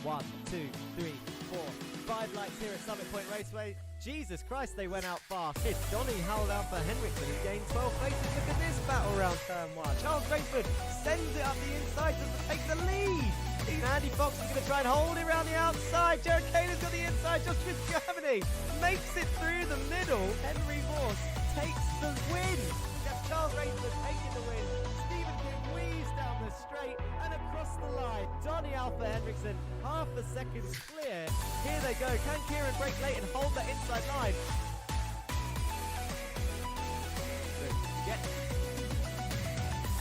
1, 2, 3, 4, 5 lights here at Summit Point Raceway. Jesus Christ, they went out fast. It's Donny howled out for Henriksen, who gained 12 places. Look at this battle round turn 1. Charles Rayford sends it up the inside to take the lead. Andy Fox is going to try and hold it around the outside. Jared Kaler's got the inside just with Germany. Makes it through the middle. Henry Morse takes the win. We have Charles Rayford taking the win. Stephen King weaves down the straight and across the line. Donny Alpha Henriksen, half a second clear. Here they go. Can Kieran break late and hold that inside line?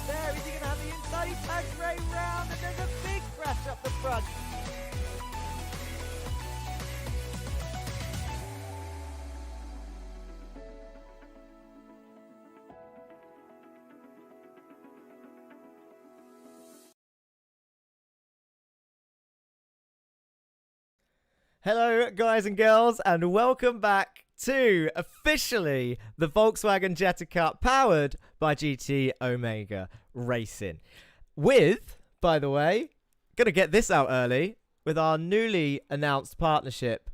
There, is he going to have the inside? He tags Ray round and there's a big crash up the front. Hello guys and girls, and welcome back to officially the Volkswagen Jetta Cup powered by GT Omega Racing. With, by the way, gonna get this out early, with our newly announced partnership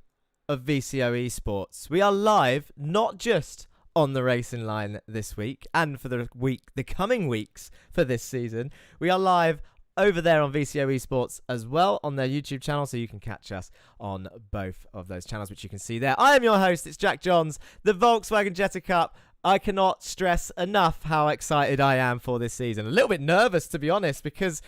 of VCO Esports. We are live not just on the racing line this week and for the coming weeks for this season. We are live over there on VCO Esports as well on their YouTube channel, so you can catch us on both of those channels, which you can see there. I am your host, it's Jack Johns, the Volkswagen Jetta Cup. I cannot stress enough how excited I am for this season. A little bit nervous, to be honest, because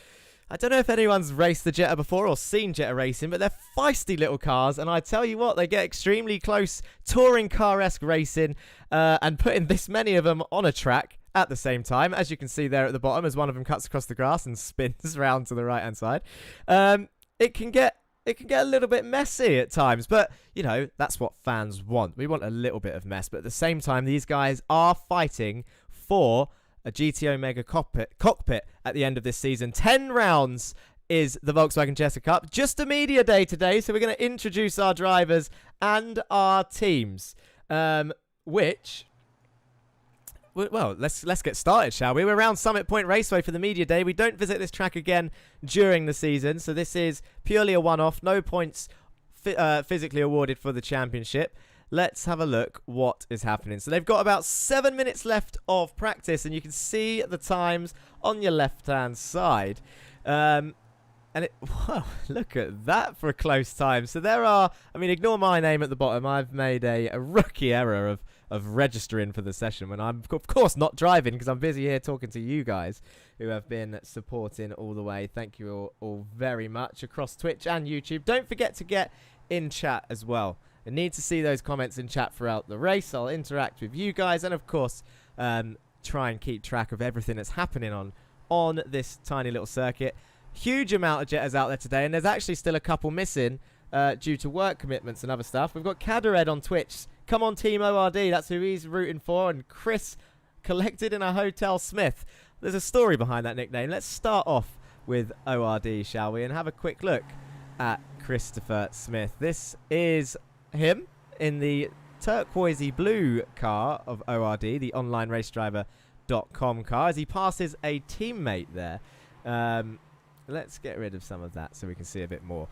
I don't know if anyone's raced the Jetta before or seen Jetta racing, but they're feisty little cars, and I tell you what, they get extremely close, touring car-esque racing, and putting this many of them on a track at the same time, as you can see there at the bottom, as one of them cuts across the grass and spins round to the right-hand side. It can get a little bit messy at times, but, you know, that's what fans want. We want a little bit of mess, but at the same time, these guys are fighting for a GT Omega cockpit at the end of this season. 10 rounds is the Volkswagen Jetta Cup. Just a media day today, so we're going to introduce our drivers and our teams, which... Well, let's get started, shall we? We're around Summit Point Raceway for the media day. We don't visit this track again during the season, so this is purely a one-off. No points physically awarded for the championship. Let's have a look what is happening. So they've got about 7 minutes left of practice, and you can see the times on your left-hand side. Wow, look at that for a close time. So there are, I mean, ignore my name at the bottom. I've made a rookie error of registering for the session when I'm, of course, not driving because I'm busy here talking to you guys who have been supporting all the way. Thank you all very much across Twitch and YouTube. Don't forget to get in chat as well. I need to see those comments in chat throughout the race. I'll interact with you guys and, of course, try and keep track of everything that's happening on this tiny little circuit. Huge amount of Jettas out there today, and there's actually still a couple missing due to work commitments and other stuff. We've got Kadered on Twitch. Come on, Team ORD. That's who he's rooting for. And Chris collected in a Hotel Smith. There's a story behind that nickname. Let's start off with ORD, shall we? And have a quick look at Christopher Smith. This is him in the turquoisey blue car of ORD, the onlineraceDriver.com car, as he passes a teammate there. Let's get rid of some of that so we can see a bit more.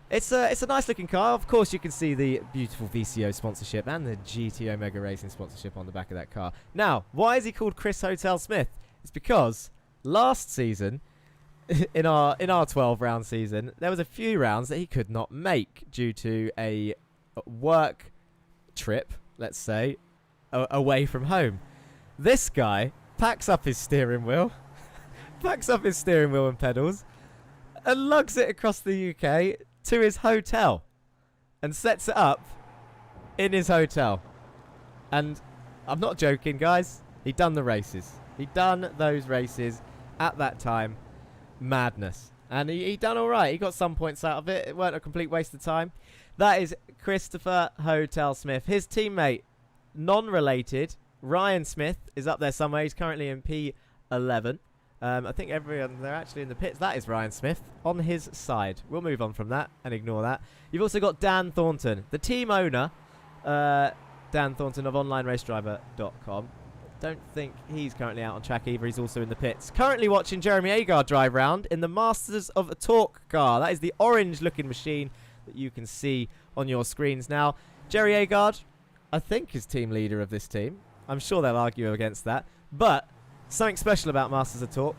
It's a nice looking car. Of course, you can see the beautiful VCO sponsorship and the GT Omega Racing sponsorship on the back of that car. Now, why is he called Chris Hotel Smith? It's because last season, in our 12-round season, there was a few rounds that he could not make due to a work trip, let's say, away from home. This guy packs up his steering wheel, and pedals, and lugs it across the UK to his hotel and sets it up in his hotel. And I'm not joking, guys. He done the races. He done those races at that time. Madness. And he done all right. He got some points out of it. It weren't a complete waste of time. That is Christopher Hotel Smith. His teammate, non-related, Ryan Smith, is up there somewhere. He's currently in P11. I think everyone, they're actually in the pits. That is Ryan Smith on his side. We'll move on from that and ignore that. You've also got Dan Thornton, the team owner, Dan Thornton of onlineraceDriver.com. Don't think he's currently out on track either. He's also in the pits. Currently watching Jeremy Agard drive round in the Masters of Torque car. That is the orange-looking machine that you can see on your screens now. Jerry Agard, I think, is team leader of this team. I'm sure they'll argue against that. But something special about Masters of Torque.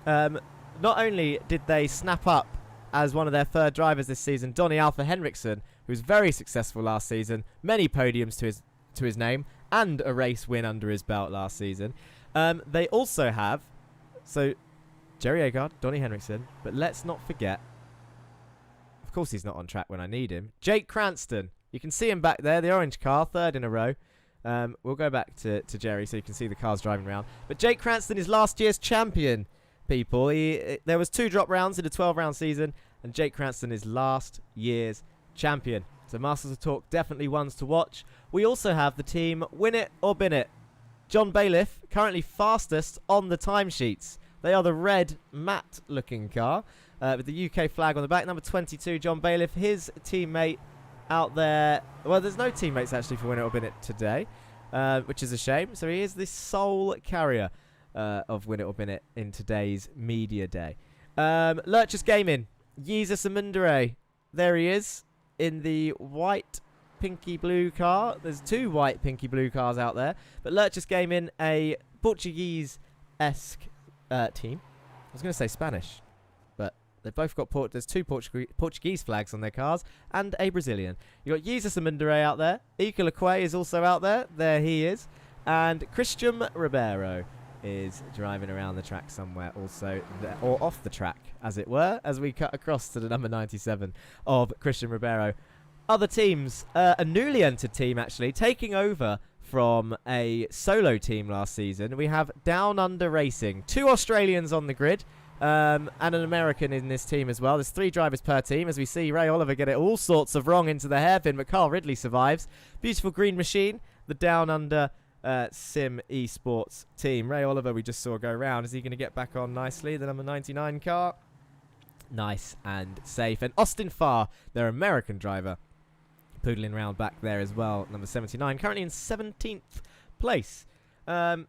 Not only did they snap up as one of their third drivers this season, Donny Alpha Henriksen, who was very successful last season, many podiums to his name, and a race win under his belt last season. They also have, so Jerry Agard, Donny Henriksen, but let's not forget, of course he's not on track when I need him, Jake Cranston. You can see him back there, the orange car, third in a row. We'll go back to Jerry so you can see the cars driving around. But Jake Cranston is last year's champion, people. There was 2 drop rounds in a 12-round season, and Jake Cranston is last year's champion. So Masters of Torque definitely ones to watch. We also have the team Win It or Bin It. John Bailiff, currently fastest on the timesheets. They are the red matte-looking car with the UK flag on the back. Number 22, John Bailiff. His teammate out there. Well, there's no teammates actually for Win It or Bin It today, which is a shame. So he is the sole carrier of Win It or Bin It in today's media day. Lurchus Gaming, Jesus Amundere. There he is in the white pinky blue car. There's 2 white pinky blue cars out there, but Lurchus Gaming, a Portuguese-esque team. I was going to say Spanish, but they've both got there's 2 Portuguese flags on their cars and a Brazilian. You got Jesus Amundere out there. Ika Lequay is also out there. There he is. And Christian Ribeiro is driving around the track somewhere also, or off the track, as it were, as we cut across to the number 97 of Christian Ribeiro. Other teams, a newly entered team actually, taking over from a solo team last season. We have Down Under Racing, 2 Australians on the grid, and an American in this team as well. There's 3 drivers per team, as we see Ray Oliver get it all sorts of wrong into the hairpin, but Carl Ridley survives. Beautiful green machine, the Down Under Sim Esports team. Ray Oliver we just saw go round. Is he going to get back on nicely? The number 99 car. Nice and safe. And Austin Farr, their American driver, poodling around back there as well. Number 79, currently in 17th place. I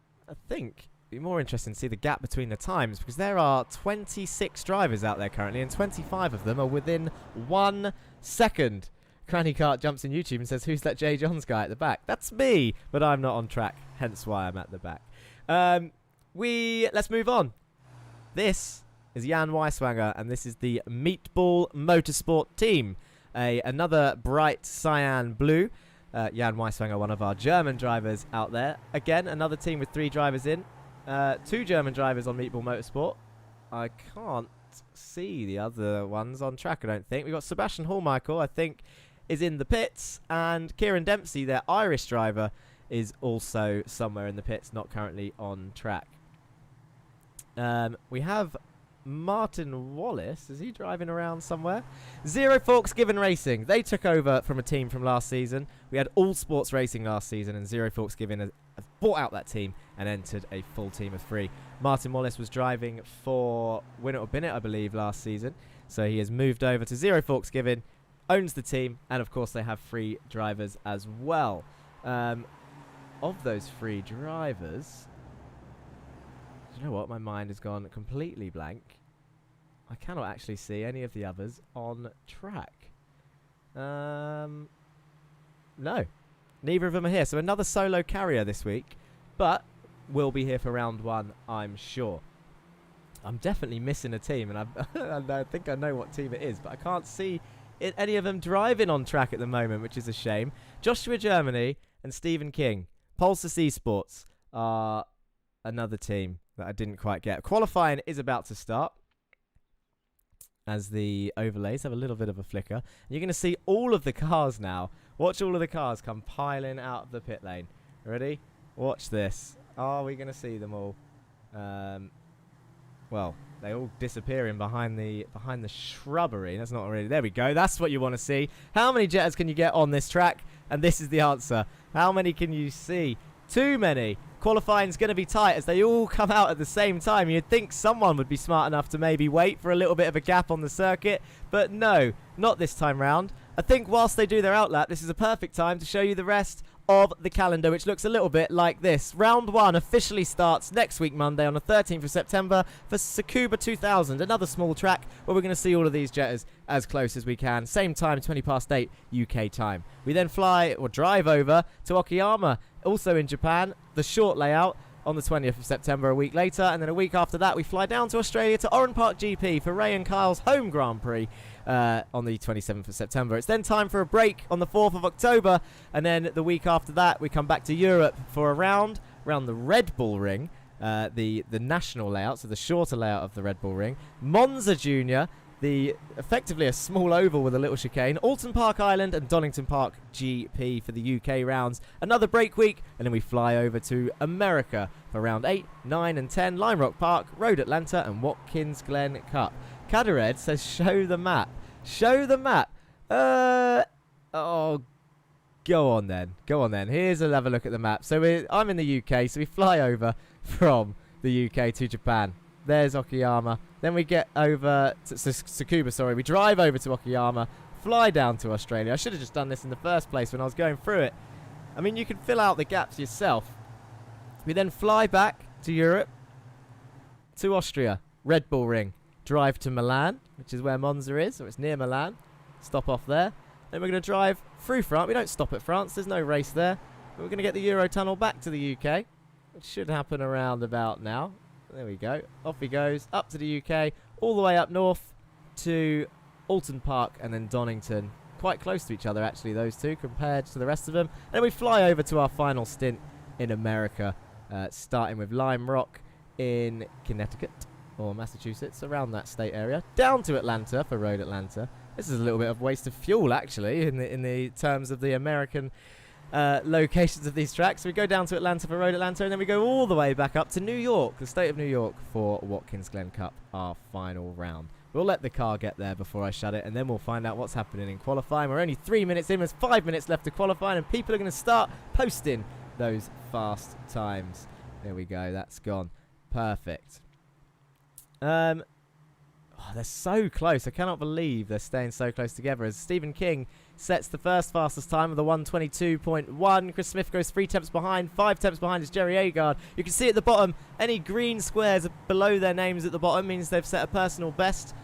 think it'd be more interesting to see the gap between the times, because there are 26 drivers out there currently, and 25 of them are within 1 second. Cranny Cart jumps in YouTube and says, "Who's that Jay Johns guy at the back?" That's me, but I'm not on track, hence why I'm at the back. Let's move on. This is Jan Weiswanger, and this is the Meatball Motorsport team. Another bright cyan blue. Jan Weiswanger, one of our German drivers out there. Again, another team with 3 drivers in. 2 German drivers on Meatball Motorsport. I can't see the other ones on track, I don't think. We've got Sebastian Hallmichael, I think, is in the pits, and Kieran Dempsey, their Irish driver, is also somewhere in the pits, not currently on track. We have Martin Wallace. Is he driving around somewhere? Zero Forks Given Racing. They took over from a team from last season. We had All Sports Racing last season, and Zero Forks Given has bought out that team and entered a full team of 3. Martin Wallace was driving for Win It or Bin It, I believe, last season. So he has moved over to Zero Forks Given, owns the team, and of course they have 3 drivers as well. Of those 3 drivers, do you know what? My mind has gone completely blank. I cannot actually see any of the others on track. No. Neither of them are here. So another solo carrier this week, but will be here for round 1, I'm sure. I'm definitely missing a team, and I think I know what team it is, but I can't see any of them driving on track at the moment, which is a shame. Joshua Germany and Stephen King, Pulsus Esports, are another team that I didn't quite get. Qualifying is about to start as the overlays have a little bit of a flicker. You're going to see all of the cars now. Watch all of the cars come piling out of the pit lane. Ready? Watch this. Are we going to see them all? Well, they all disappearing behind the shrubbery. That's not really. There we go. That's what you want to see. How many Jettas can you get on this track? And this is the answer. How many can you see? Too many. Qualifying's going to be tight as they all come out at the same time. You'd think someone would be smart enough to maybe wait for a little bit of a gap on the circuit, but no, not this time round. I think whilst they do their outlap, this is a perfect time to show you the rest of the calendar, which looks a little bit like this. Round 1 officially starts next week, Monday, on the 13th of September for Tsukuba 2000, another small track where we're going to see all of these Jettas as close as we can. Same time, 20 past 8 UK time. We then fly or drive over to Okayama, also in Japan, the short layout, on the 20th of September a week later, and then a week after that we fly down to Australia to Oran Park GP for Ray and Kyle's home Grand Prix on the 27th of September. It's then time for a break on the 4th of October, and then the week after that we come back to Europe for a round around the Red Bull Ring, the national layout, so the shorter layout of the Red Bull Ring. Monza Junior, effectively a small oval with a little chicane, Alton Park Island and Donington Park GP for the UK rounds. Another break week, and then we fly over to America for round 8, 9 and 10, Lime Rock Park, Road Atlanta and Watkins Glen Cup. Kadered says show the map. Show the map. Oh, go on then. Here's a have a look at the map. So I'm in the UK, so we fly over from the UK to Japan. There's Okayama. Then we get over to Tsukuba, we drive over to Okayama, fly down to Australia. I should have just done this in the first place when I was going through it. I mean, you can fill out the gaps yourself. We then fly back to Europe, to Austria, Red Bull Ring. Drive to Milan, which is where Monza is, so it's near Milan. Stop off there. Then we're going to drive through France. We don't stop at France. There's no race there. But we're going to get the Eurotunnel back to the UK, which should happen around about now. There we go. Off he goes, up to the UK, all the way up north to Alton Park and then Donington. Quite close to each other, actually, those two, compared to the rest of them. And then we fly over to our final stint in America, starting with Lime Rock in Connecticut or Massachusetts, around that state area, down to Atlanta for Road Atlanta. This is a little bit of waste of fuel, actually, in the terms of the American locations of these tracks. So we go down to Atlanta for Road Atlanta, and then we go all the way back up to New York, the state of New York, for Watkins Glen Cup, our final round. We'll let the car get there before I shut it, and then we'll find out what's happening in qualifying. We're only 3 minutes in, there's 5 minutes left to qualify, and people are going to start posting those fast times. There we go, that's gone. Perfect. They're so close. I cannot believe they're staying so close together, as Stephen King sets the first fastest time with a 1:22.1. Chris Smith goes 3 tenths behind. 5 tenths behind is Jerry Agard. You can see at the bottom, any green squares below their names at the bottom means they've set a personal best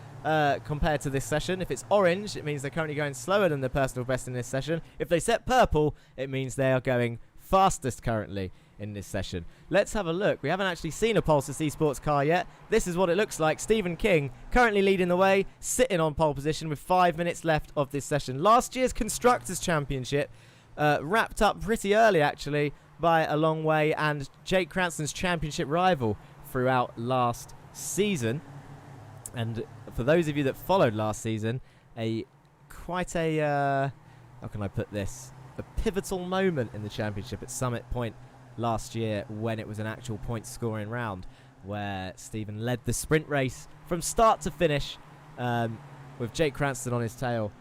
compared to this session. If it's orange, it means they're currently going slower than their personal best in this session. If they set purple, it means they are going fastest currently in this session. Let's have a look. We haven't actually seen a Pulsar Esports car yet. This is what it looks like. Stephen King currently leading the way, sitting on pole position with 5 minutes left of this session. Last year's Constructors' Championship wrapped up pretty early, actually, by a long way, and Jake Cranston's championship rival throughout last season. And for those of you that followed last season, quite a how can I put this? A pivotal moment in the championship at Summit Point last year, when it was an actual point scoring round where Stephen led the sprint race from start to finish, with Jake Cranston on his tail.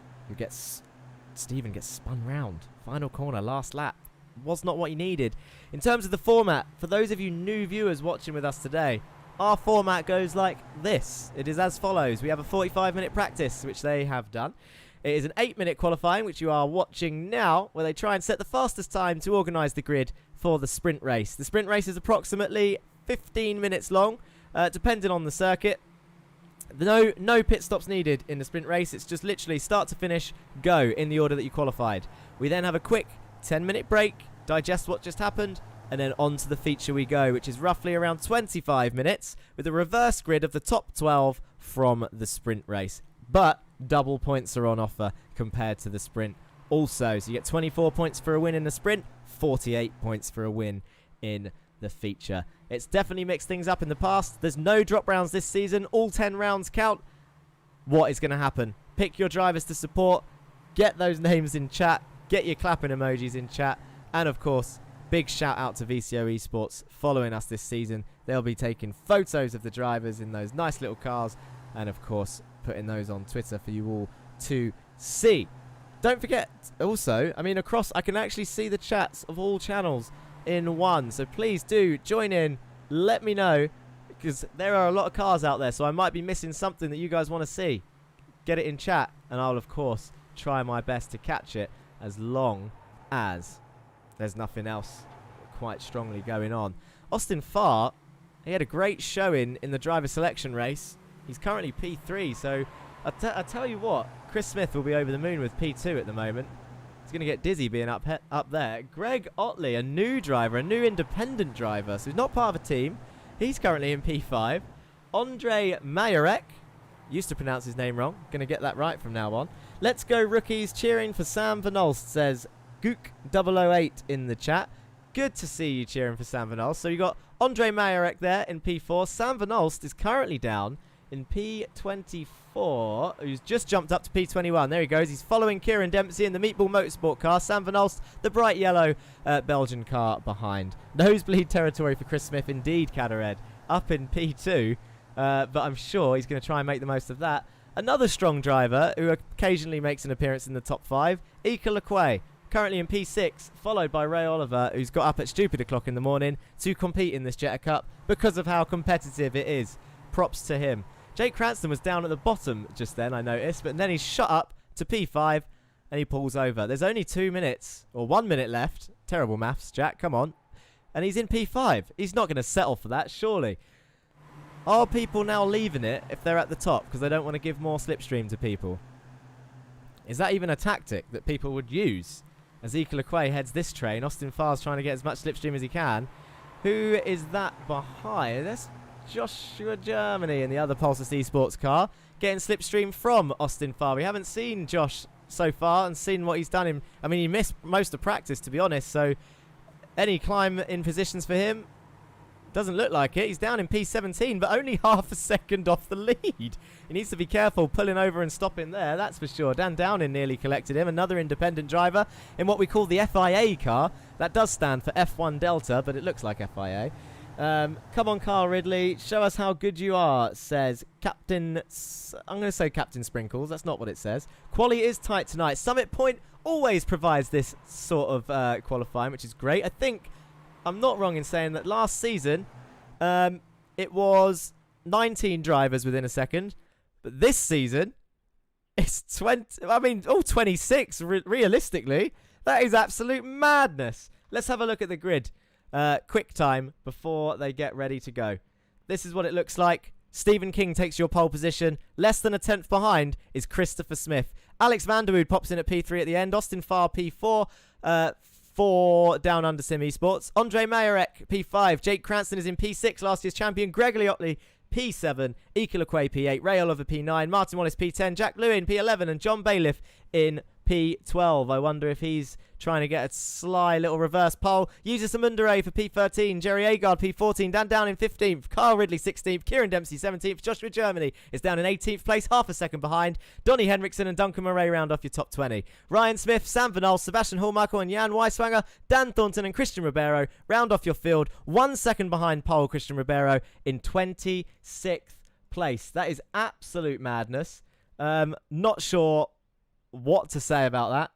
Stephen gets spun round. Final corner, last lap. Was not what he needed. In terms of the format, for those of you new viewers watching with us today, our format goes like this. It is as follows. We have a 45-minute practice, which they have done. It is an 8-minute qualifying, which you are watching now, where they try and set the fastest time to organise the grid for the sprint race. The sprint race is approximately 15 minutes long, depending on the circuit. No pit stops needed in the sprint race. It's just literally start to finish, go in the order that you qualified. We then have a quick 10-minute break, digest what just happened, and then on to the feature we go, which is roughly around 25 minutes, with a reverse grid of the top 12 from the sprint race. But double points are on offer compared to the sprint also. So you get 24 points for a win in the sprint, 48 points for a win in the feature. It's definitely mixed things up in the past. There's no drop rounds this season. All 10 rounds count. What is going to happen? Pick your drivers to support. Get those names in chat. Get your clapping emojis in chat. And of course, big shout out to VCO Esports following us this season. They'll be taking photos of the drivers in those nice little cars, and of course putting those on Twitter for you all to see. Don't forget also, I can actually see the chats of all channels in one, so please do join in. Let me know, because there are a lot of cars out there, so I might be missing something that you guys want to see. Get it in chat, and I'll of course try my best to catch it, as long as there's nothing else quite strongly going on. Austin Farr, he had a great showing in the driver selection race. He's currently P3, so I tell you what, Chris Smith will be over the moon with P2 at the moment. He's going to get dizzy being up there. Greg Otley, a new driver, a new independent driver, so he's not part of a team. He's currently in P5. Andre Majorek, used to pronounce his name wrong, going to get that right from now on. Let's go rookies, cheering for Sam Van Olst, says Gook008 in the chat. Good to see you cheering for Sam Van Olst. So you got Andre Majorek there in P4. Sam Van Olst is currently down in P24, who's just jumped up to P21. There he goes. He's following Kieran Dempsey in the Meatball Motorsport car. Sam Van Olst, the bright yellow Belgian car behind. Nosebleed territory for Chris Smith indeed, Cadared. Up in P2, but I'm sure he's going to try and make the most of that. Another strong driver who occasionally makes an appearance in the top 5, Ika Lequay, currently in P6, followed by Ray Oliver, who's got up at stupid o'clock in the morning to compete in this Jetta Cup because of how competitive it is. Props to him. Jake Cranston was down at the bottom just then, I noticed, but then he's shot up to P5 and he pulls over. There's only 2 minutes, or 1 minute left. Terrible maths, Jack, come on. And he's in P5. He's not going to settle for that, surely. Are people now leaving it if they're at the top because they don't want to give more slipstream to people? Is that even a tactic that people would use? As Ika Lequay heads this train, Austin Farr's trying to get as much slipstream as he can. Who is that behind? That's Joshua Germany in the other Pulsar Esports car, getting slipstream from Austin Farr. We haven't seen Josh so far and seen what he's done. I mean, he missed most of practice, to be honest, so any climb in positions for him? Doesn't look like it. He's down in P17, but only half a second off the lead. He needs to be careful pulling over and stopping there, that's for sure. Dan Downing nearly collected him. Another independent driver in what we call the FIA car. That does stand for F1 Delta, but it looks like FIA. Come on, Carl Ridley. Show us how good you are, says Captain... I'm going to say Captain Sprinkles. That's not what it says. Quali is tight tonight. Summit Point always provides this sort of qualifying, which is great. I think I'm not wrong in saying that last season it was 19 drivers within a second. But this season, it's 26 realistically. That is absolute madness. Let's have a look at the grid. Quick time before they get ready to go. This is what it looks like. Stephen King takes your pole position. Less than a tenth behind is Christopher Smith. Alex Vanderwood pops in at P3 at the end. Austin Farr P4. 4 down under Sim Esports. Andre Majorek P5. Jake Cranston is in P6. Last year's champion. Gregory Otley P7. Ika Lequay P8. Ray Oliver P9. Martin Wallace P10. Jack Lewin P11. And John Bailiff in P12. I wonder if he's trying to get a sly little reverse pole. Uses Samundere for P13. Jerry Agard P14. Dan down in 15th. Carl Ridley 16th. Kieran Dempsey 17th. Joshua Germany is down in 18th place, half a second behind. Donny Henriksen and Duncan Murray round off your top 20. Ryan Smith, Sam Van Olst, Sebastian Hallmichael and Jan Weiswanger, Dan Thornton and Christian Ribeiro round off your field. 1 second behind pole Christian Ribeiro in 26th place. That is absolute madness. Not sure what to say about that.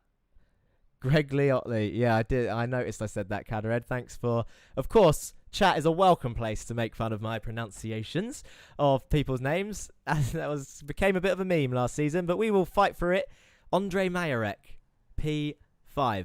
Greg Lee Otley. Yeah, I did. I noticed I said that, Cadared. Thanks for... Of course, chat is a welcome place to make fun of my pronunciations of people's names. That became a bit of a meme last season, but we will fight for it. Andre Majorek, P5.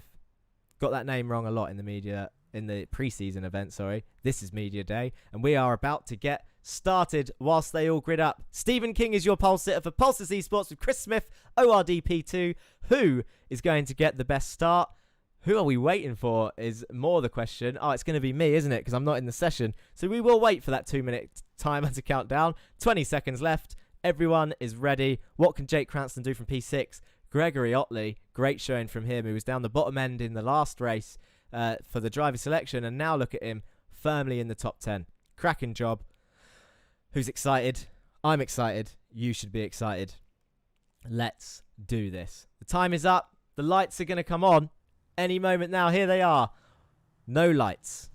Got that name wrong a lot in the media, in the pre-season event, sorry. This is media day, and we are about to get started whilst they all grid up. Stephen King is your pole sitter for Pulsar Esports with Chris Smith, ORDP2. Who is going to get the best start? Who are we waiting for is more the question. Oh, it's going to be me, isn't it? Because I'm not in the session. So we will wait for that 2-minute timer to count down. 20 seconds left. Everyone is ready. What can Jake Cranston do from P6? Gregory Otley, great showing from him. He was down the bottom end in the last race for the driver selection. And now look at him firmly in the top 10. Cracking job. Who's excited? I'm excited. You should be excited. Let's do this. The time is up. The lights are going to come on any moment now. Here they are. No lights.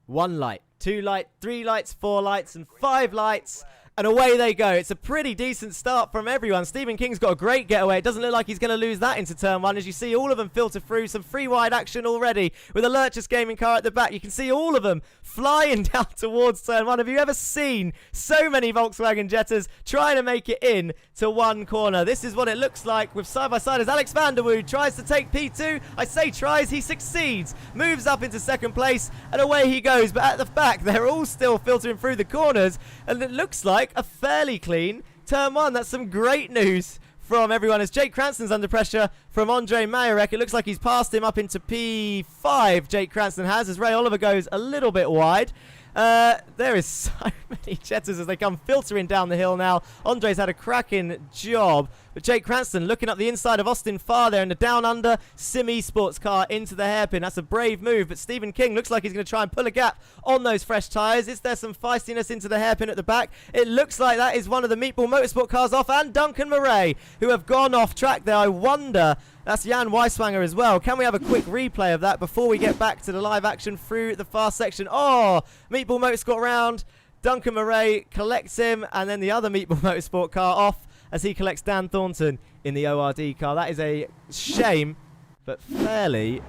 1 light, 2 light, 3 lights, 4 lights, and 5 lights. And away they go. It's a pretty decent start from everyone. Stephen King's got a great getaway. It doesn't look like he's going to lose that into turn one. As you see all of them filter through. Some free wide action already with a Lurchus gaming car at the back. You can see all of them flying down towards turn one. Have you ever seen so many Volkswagen Jettas trying to make it in to one corner? This is what it looks like with side-by-side as Alex van der Wood tries to take P2. I say tries, he succeeds. Moves up into second place and away he goes. But at the back, they're all still filtering through the corners. And it looks like a fairly clean turn one. That's some great news from everyone as Jake Cranston's under pressure from Andre Majorek. It looks like he's passed him up into P5, Jake Cranston has, as Ray Oliver goes a little bit wide. There is so many Jettas as they come filtering down the hill now. Andre's had a cracking job. But Jake Cranston looking up the inside of Austin Farr there in the down under Sim Esports car into the hairpin. That's a brave move. But Stephen King looks like he's going to try and pull a gap on those fresh tyres. Is there some feistiness into the hairpin at the back? It looks like that is one of the Meatball Motorsport cars off, and Duncan Murray, who have gone off track there. I wonder... That's Jan Weiswanger as well. Can we have a quick replay of that before we get back to the live action through the fast section? Oh, Meatball Motorsport round. Duncan Murray collects him, and then the other Meatball Motorsport car off as he collects Dan Thornton in the ORD car. That is a shame, but fairly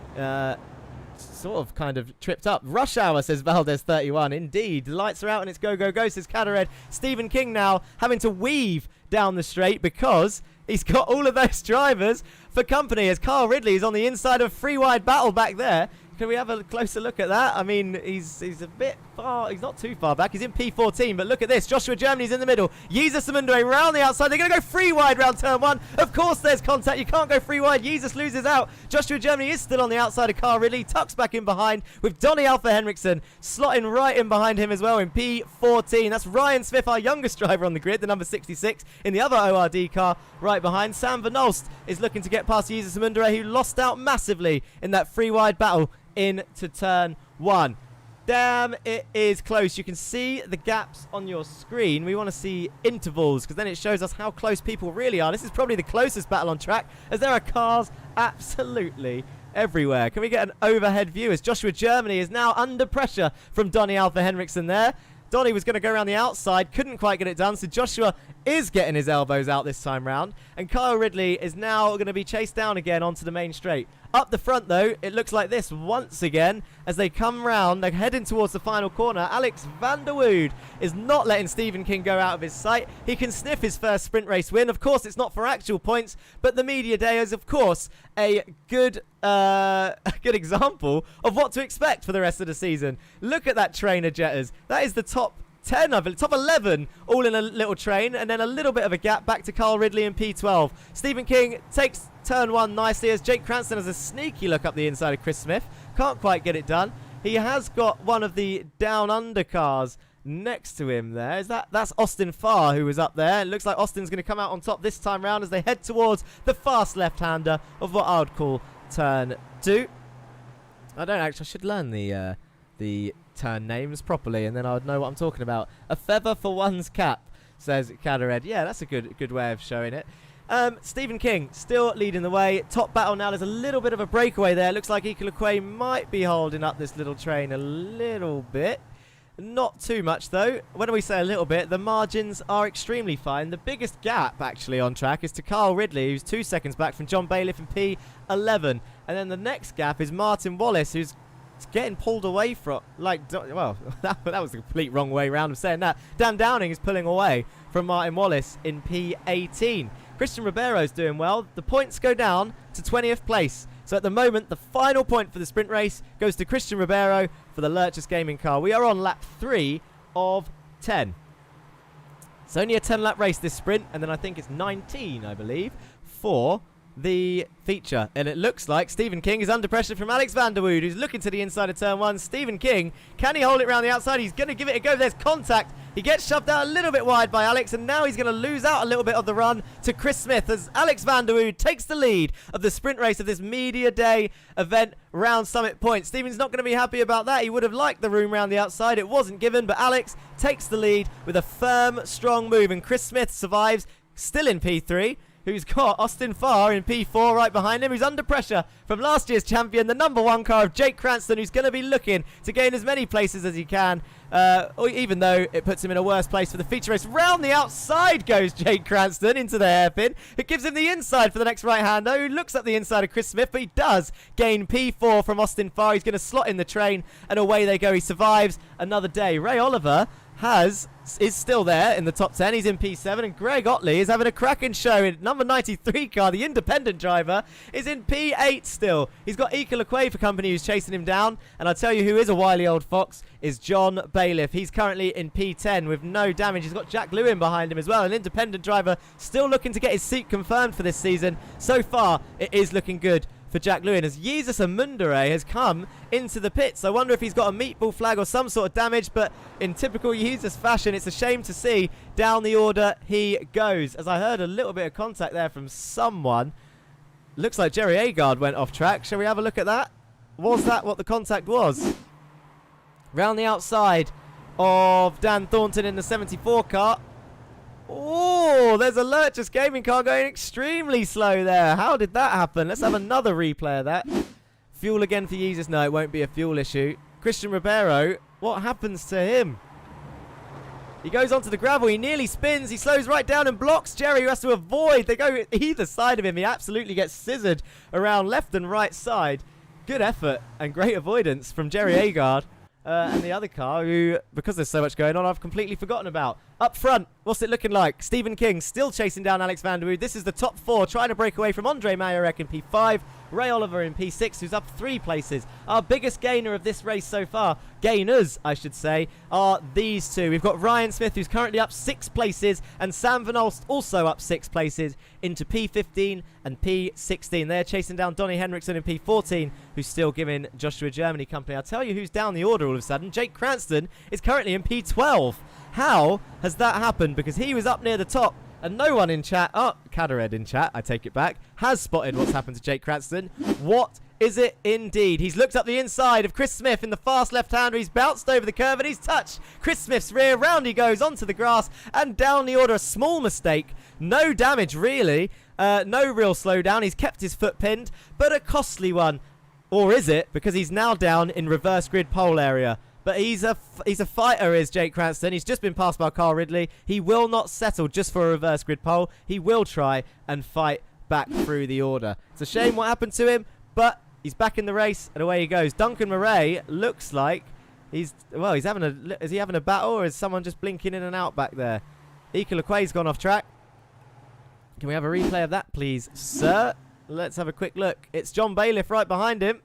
sort of kind of tripped up. Rush hour, says Valdez31. Indeed, the lights are out and it's go, go, go, says Cadared. Stephen King now having to weave down the straight because he's got all of those drivers for company as Carl Ridley is on the inside of free wide battle back there. Can we have a closer look at that? I mean, he's a bit far. He's not too far back. He's in P14, but look at this. Joshua Germany's in the middle. Jesus Samundre round the outside. They're going to go free wide round turn one. Of course, there's contact. You can't go free wide. Jesus loses out. Joshua Germany is still on the outside of Carl Ridley. Tucks back in behind with Donny Alpha Henriksen slotting right in behind him as well in P14. That's Ryan Smith, our youngest driver on the grid, the number 66, in the other ORD car right behind. Sam Van Olst is looking to get past Jesus Samundre, who lost out massively in that free wide battle into turn one. Damn, it is close. You can see the gaps on your screen. We want to see intervals because then it shows us how close people really are. This is probably the closest battle on track as there are cars absolutely everywhere. Can we get an overhead view as Joshua Germany is now under pressure from Donny Alpha Henriksen there. Donny was going to go around the outside, couldn't quite get it done, so Joshua is getting his elbows out this time round. And Kyle Ridley is now going to be chased down again onto the main straight. Up the front, though, it looks like this once again as they come round. They're heading towards the final corner. Alex van der Wood is not letting Stephen King go out of his sight. He can sniff his first sprint race win. Of course, it's not for actual points, but the media day is, of course, a good example of what to expect for the rest of the season. Look at that train of Jettas. That is the top 10, I believe, top 11, all in a little train, and then a little bit of a gap back to Carl Ridley in P12. Stephen King takes turn one nicely as Jake Cranston has a sneaky look up the inside of Chris Smith. Can't quite get it done. He has got one of the down under cars next to him there. That's Austin Farr who was up there. It looks like Austin's going to come out on top this time round as they head towards the fast left-hander of what I would call turn two. I should learn the turn names properly and then I would know what I'm talking about. A feather for one's cap, says Cadared. Yeah, that's a good way of showing it. Stephen King still leading the way. Top battle now. There's a little bit of a breakaway there. Looks like Ikalakwe might be holding up this little train a little bit. Not too much, though. When we say a little bit, the margins are extremely fine. The biggest gap, actually, on track is to Carl Ridley, who's 2 seconds back from John Bailiff in P11. And then the next gap is Martin Wallace, who's getting pulled away from, well, that was the complete wrong way round of saying that. Dan Downing is pulling away from Martin Wallace in P18. Christian Ribeiro's doing well. The points go down to 20th place. So at the moment, the final point for the sprint race goes to Christian Ribeiro for the Lurchus Gaming car. We are on lap 3 of 10. It's only a 10-lap race, this sprint, and then I think it's 19, I believe, for the feature. And it looks like Stephen King is under pressure from Alex van der Wood, who's looking to the inside of turn one. Stephen King, can he hold it around the outside? He's going to give it a go. There's contact. He gets shoved out a little bit wide by Alex, and now he's going to lose out a little bit of the run to Chris Smith as Alex van der Wood takes the lead of the sprint race of this media day event round Summit Point. Stephen's not going to be happy about that. He would have liked the room round the outside. It wasn't given, but Alex takes the lead with a firm, strong move, and Chris Smith survives, still in P3. who's got Austin Farr in P4 right behind him, who's under pressure from last year's champion, the #1 car of Jake Cranston, who's going to be looking to gain as many places as he can, even though it puts him in a worse place for the feature race. Round the outside goes Jake Cranston into the hairpin. It gives him the inside for the next right-hander, who looks up the inside of Chris Smith, but he does gain P4 from Austin Farr. He's going to slot in the train, and away they go. He survives another day. Ray Oliver is still there in the top 10. He's in P7, and Greg Otley is having a cracking show in number 93 car. The independent driver is in P8 still. He's got Ika LeQuay for company, who's chasing him down, and I'll tell you who is a wily old fox is John Bailiff. He's currently in P10 with no damage. He's got Jack Lewin behind him as well, an independent driver still looking to get his seat confirmed for this season. So far, it is looking good for Jack Lewin as Jesus Amundere has come into the pits. I wonder if he's got a meatball flag or some sort of damage, but in typical Jesus fashion, it's a shame to see. Down the order he goes. As I heard a little bit of contact there from someone. Looks like Jerry Agard went off track. Shall we have a look at that? Was that what the contact was? Round the outside of Dan Thornton in the 74 car. Oh, there's a Lurchus Gaming car going extremely slow there. How did that happen? Let's have another replay of that. Fuel again for Jesus. No, it won't be a fuel issue. Christian Ribeiro, what happens to him? He goes onto the gravel. He nearly spins. He slows right down and blocks Jerry, who has to avoid. They go either side of him. He absolutely gets scissored around left and right side. Good effort and great avoidance from Jerry Agard. And the other car, who, because there's so much going on, I've completely forgotten about. Up front, what's it looking like? Stephen King still chasing down Alex van der Wood. This is the top 4, trying to break away from Andre Majorek in P5. Ray Oliver in P6, who's up 3 places. Our biggest gainer of this race so far, gainers, I should say, are these two. We've got Ryan Smith, who's currently up 6 places, and Sam Van Olst also up 6 places into P15 and P16. They're chasing down Donny Henriksen in P14, who's still giving Joshua Germany company. I'll tell you who's down the order all of a sudden. Jake Cranston is currently in P12. How has that happened? Because he was up near the top, and no one in chat, Kadered in chat, I take it back, has spotted what's happened to Jake Cranston. What is it indeed? He's looked up the inside of Chris Smith in the fast left-hander. He's bounced over the curve, and he's touched Chris Smith's rear. Round he goes onto the grass and down the order. A small mistake. No damage, really. No real slowdown. He's kept his foot pinned, but a costly one. Or is it? Because he's now down in reverse grid pole area. But he's a fighter, is Jake Cranston. He's just been passed by Carl Ridley. He will not settle just for a reverse grid pole. He will try and fight back through the order. It's a shame what happened to him, but he's back in the race, and away he goes. Duncan Murray looks like is he having a battle, or is someone just blinking in and out back there? Ika LeQuay's gone off track. Can we have a replay of that, please, sir? Let's have a quick look. It's John Bailiff right behind him.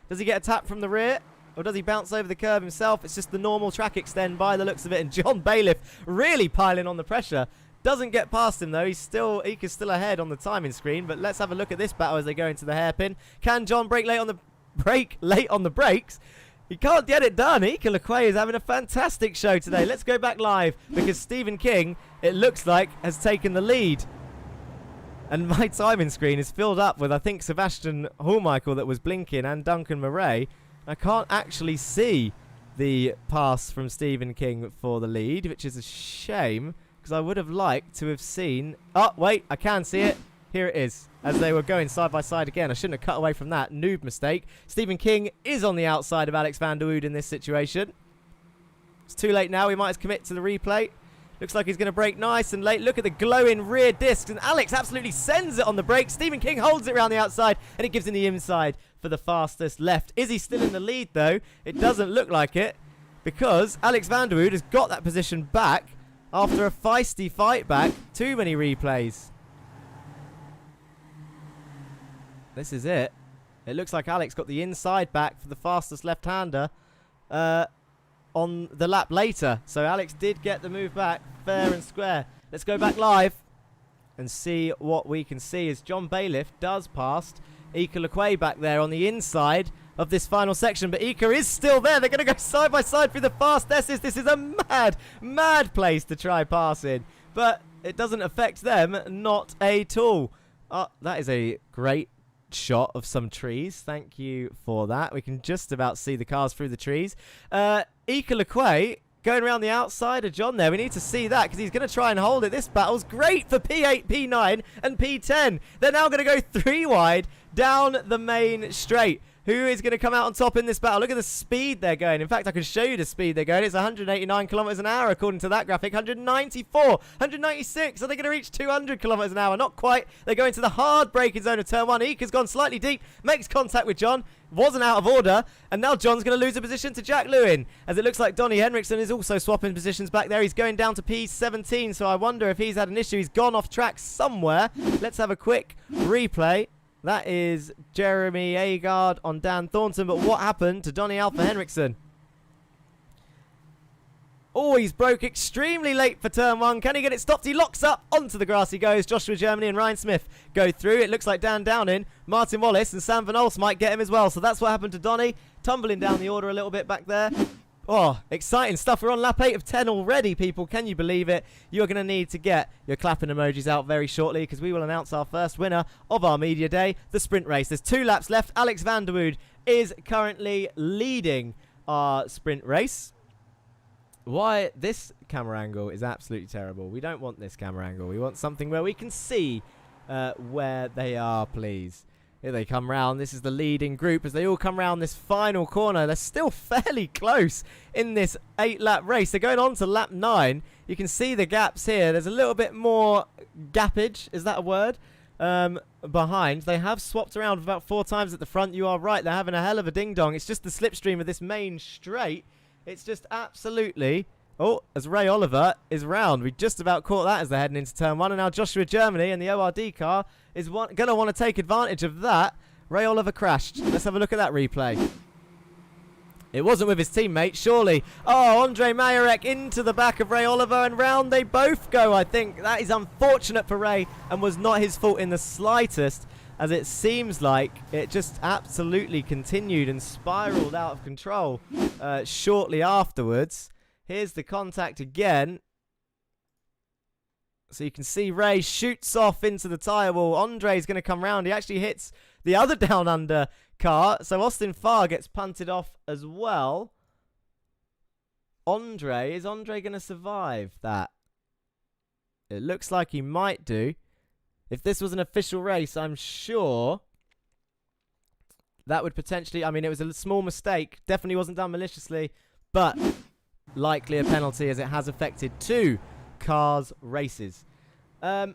Does he get a tap from the rear? Or does he bounce over the curb himself? It's just the normal track extend by the looks of it. And John Bailiff really piling on the pressure. Doesn't get past him, though. Ika's still ahead on the timing screen. But let's have a look at this battle as they go into the hairpin. Can John brake late on the brakes? He can't get it done. Ika LeQuay is having a fantastic show today. Let's go back live because Stephen King, it looks like, has taken the lead. And my timing screen is filled up with, I think, Sebastian Hallmichael that was blinking and Duncan Murray. I can't actually see the pass from Stephen King for the lead, which is a shame because I would have liked to have seen... Oh, wait, I can see it. Here it is, as they were going side by side again. I shouldn't have cut away from that. Noob mistake. Stephen King is on the outside of Alex van der Wood in this situation. It's too late now. We might as commit to the replay. Looks like he's going to brake nice and late. Look at the glowing rear discs. And Alex absolutely sends it on the brake. Stephen King holds it around the outside. And it gives him the inside for the fastest left. Is he still in the lead, though? It doesn't look like it. Because Alex van der Wood has got that position back after a feisty fight back. Too many replays. This is it. It looks like Alex got the inside back for the fastest left-hander. On the lap later. So Alex did get the move back fair and square. Let's go back live and see what we can see as John Bailiff does pass Ika LeQuay back there on the inside of this final section. But Ika is still there. They're going to go side by side through the fast S's. This is a mad place to try passing. But it doesn't affect them. Not at all. That is a great shot of some trees. Thank you for that. We can just about see the cars through the trees. Ika LeQuay going around the outside of John there. We need to see that because he's going to try and hold it. This battle's great for P8, P9, and P10. They're now going to go 3 wide down the main straight. Who is going to come out on top in this battle? Look at the speed they're going. In fact, I can show you the speed they're going. It's 189 kilometers an hour according to that graphic. 194, 196. Are they going to reach 200 kilometers an hour? Not quite. They're going to the hard braking zone of turn 1. Eek gone slightly deep. Makes contact with John. Wasn't out of order. And now John's going to lose a position to Jack Lewin. As it looks like Donnie Henriksen is also swapping positions back there. He's going down to P17. So I wonder if he's had an issue. He's gone off track somewhere. Let's have a quick replay. That is Jeremy Agard on Dan Thornton. But what happened to Donny Alpha Henriksen? Oh, he's broke extremely late for turn 1. Can he get it stopped? He locks up. Onto the grass he goes. Joshua Germany and Ryan Smith go through. It looks like Dan Downing, Martin Wallace and Sam Van Olst might get him as well. So that's what happened to Donny. Tumbling down the order a little bit back there. Oh, exciting stuff. We're on lap 8 of 10 already, people. Can you believe it? You're going to need to get your clapping emojis out very shortly because we will announce our first winner of our media day, the sprint race. There's 2 laps left. Alex van der Wood is currently leading our sprint race. Why? This camera angle is absolutely terrible. We don't want this camera angle. We want something where we can see where they are, please. Here they come round. This is the leading group as they all come round this final corner. They're still fairly close in this 8-lap race. They're going on to lap 9. You can see the gaps here. There's a little bit more gappage. Is that a word? Behind. They have swapped around about 4 times at the front. You are right. They're having a hell of a ding-dong. It's just the slipstream of this main straight. It's just absolutely... Oh, as Ray Oliver is round. We just about caught that as they're heading into turn 1. And now Joshua Germany and the ORD car is going to want to take advantage of that. Ray Oliver crashed. Let's have a look at that replay. It wasn't with his teammate, surely. Oh, Andre Majorek into the back of Ray Oliver and round they both go, I think. That is unfortunate for Ray and was not his fault in the slightest, as it seems like it just absolutely continued and spiraled out of control shortly afterwards. Here's the contact again. So you can see Ray shoots off into the tyre wall. Andre's going to come round. He actually hits the other down under car. So Austin Farr gets punted off as well. Is Andre going to survive that? It looks like he might do. If this was an official race, I'm sure that would potentially... I mean, it was a small mistake. Definitely wasn't done maliciously. But... likely a penalty as it has affected 2 cars' races. Well,